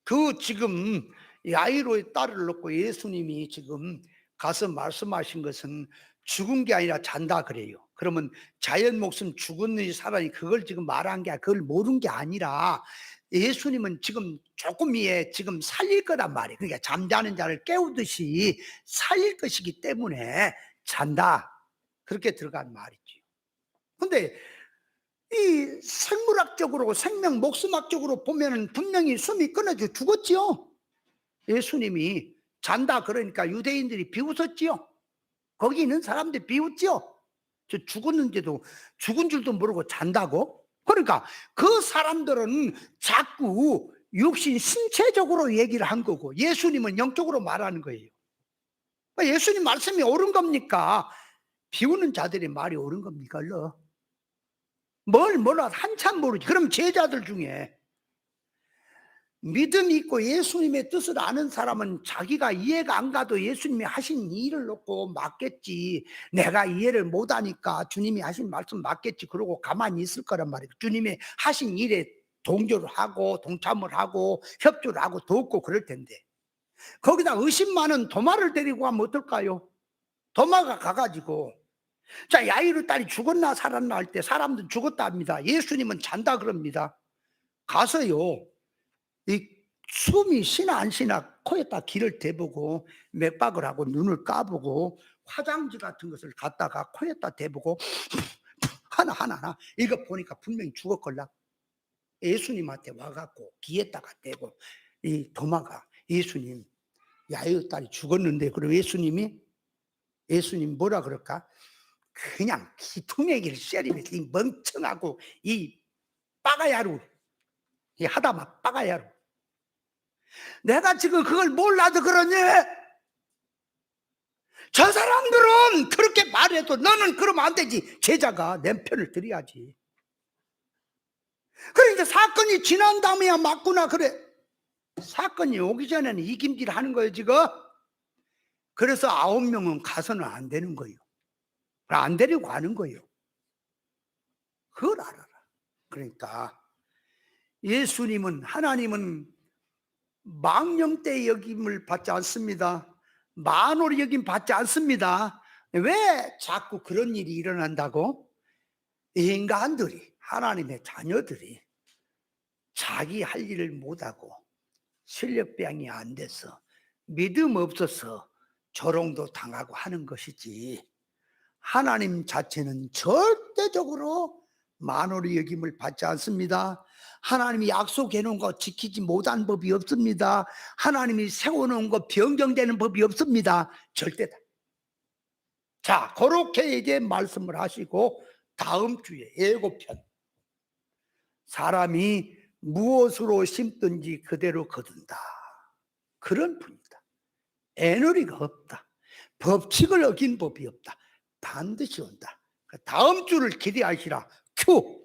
그 지금 야이로의 딸을 놓고 예수님이 지금 가서 말씀하신 것은 죽은 게 아니라 잔다 그래요. 그러면 자연 목숨 죽었는지 살았는지 그걸 지금 말한 게 그걸 모른 게 아니라 예수님은 지금 조금 위에 지금 살릴 거란 말이에요. 그러니까 잠자는 자를 깨우듯이 살릴 것이기 때문에 잔다. 그렇게 들어간 말이죠. 근데 이 생물학적으로 생명 목숨학적으로 보면은 분명히 숨이 끊어져 죽었지요. 예수님이 잔다 그러니까 유대인들이 비웃었지요. 거기 있는 사람들이 비웃지요. 저 죽었는데도 죽은 줄도 모르고 잔다고? 그러니까 그 사람들은 자꾸 육신 신체적으로 얘기를 한 거고 예수님은 영적으로 말하는 거예요. 예수님 말씀이 옳은 겁니까? 비우는 자들의 말이 옳은 겁니까? 뭘 몰라 한참 모르지. 그럼 제자들 중에 믿음이 있고 예수님의 뜻을 아는 사람은 자기가 이해가 안 가도 예수님이 하신 일을 놓고 맡겠지. 내가 이해를 못하니까 주님이 하신 말씀 맡겠지. 그러고 가만히 있을 거란 말이에요. 주님이 하신 일에 동조를 하고 동참을 하고 협조를 하고 돕고 그럴 텐데 거기다 의심 많은 도마를 데리고 가면 어떨까요? 도마가 가가지고 자 야이로 딸이 죽었나 살았나 할 때 사람들은 죽었다 합니다. 예수님은 잔다 그럽니다. 가서요 이 숨이 쉬나 안 쉬나 코에다 기를 대보고 맥박을 하고 눈을 까보고 화장지 같은 것을 갖다가 코에다 대보고 하나 이거 보니까 분명히 죽었걸라. 예수님한테 와갖고 귀에다가 대고 이 도마가 예수님 야이로 딸이 죽었는데 그럼 예수님 뭐라 그럴까? 그냥 기투매기를 쎄리면서 이 멍청하고 이 빠가야루 이 하다마 빠가야루 내가 지금 그걸 몰라도 그러니 저 사람들은 그렇게 말해도 너는 그러면 안 되지. 제자가 내 편을 들어야지. 그러니까 사건이 지난 다음에야 맞구나 그래. 사건이 오기 전에는 이김질 하는 거예요 지금. 그래서 9명은 가서는 안 되는 거예요. 안 데리고 가는 거예요. 그걸 알아라. 그러니까 예수님은 하나님은 망령때 여김을 받지 않습니다. 만홀히 여김 받지 않습니다. 왜 자꾸 그런 일이 일어난다고? 인간들이 하나님의 자녀들이 자기 할 일을 못하고 실력병이 안 돼서 믿음 없어서 조롱도 당하고 하는 것이지 하나님 자체는 절대적으로 만홀히 여김을 받지 않습니다. 하나님이 약속해 놓은 거 지키지 못한 법이 없습니다. 하나님이 세워놓은 거 변경되는 법이 없습니다. 절대다. 자, 그렇게 이제 말씀을 하시고 다음 주에 예고편 사람이 무엇으로 심든지 그대로 거둔다. 그런 분이다. 애누리가 없다. 법칙을 어긴 법이 없다. 반드시 온다. 다음 주를 기대하시라. 큐!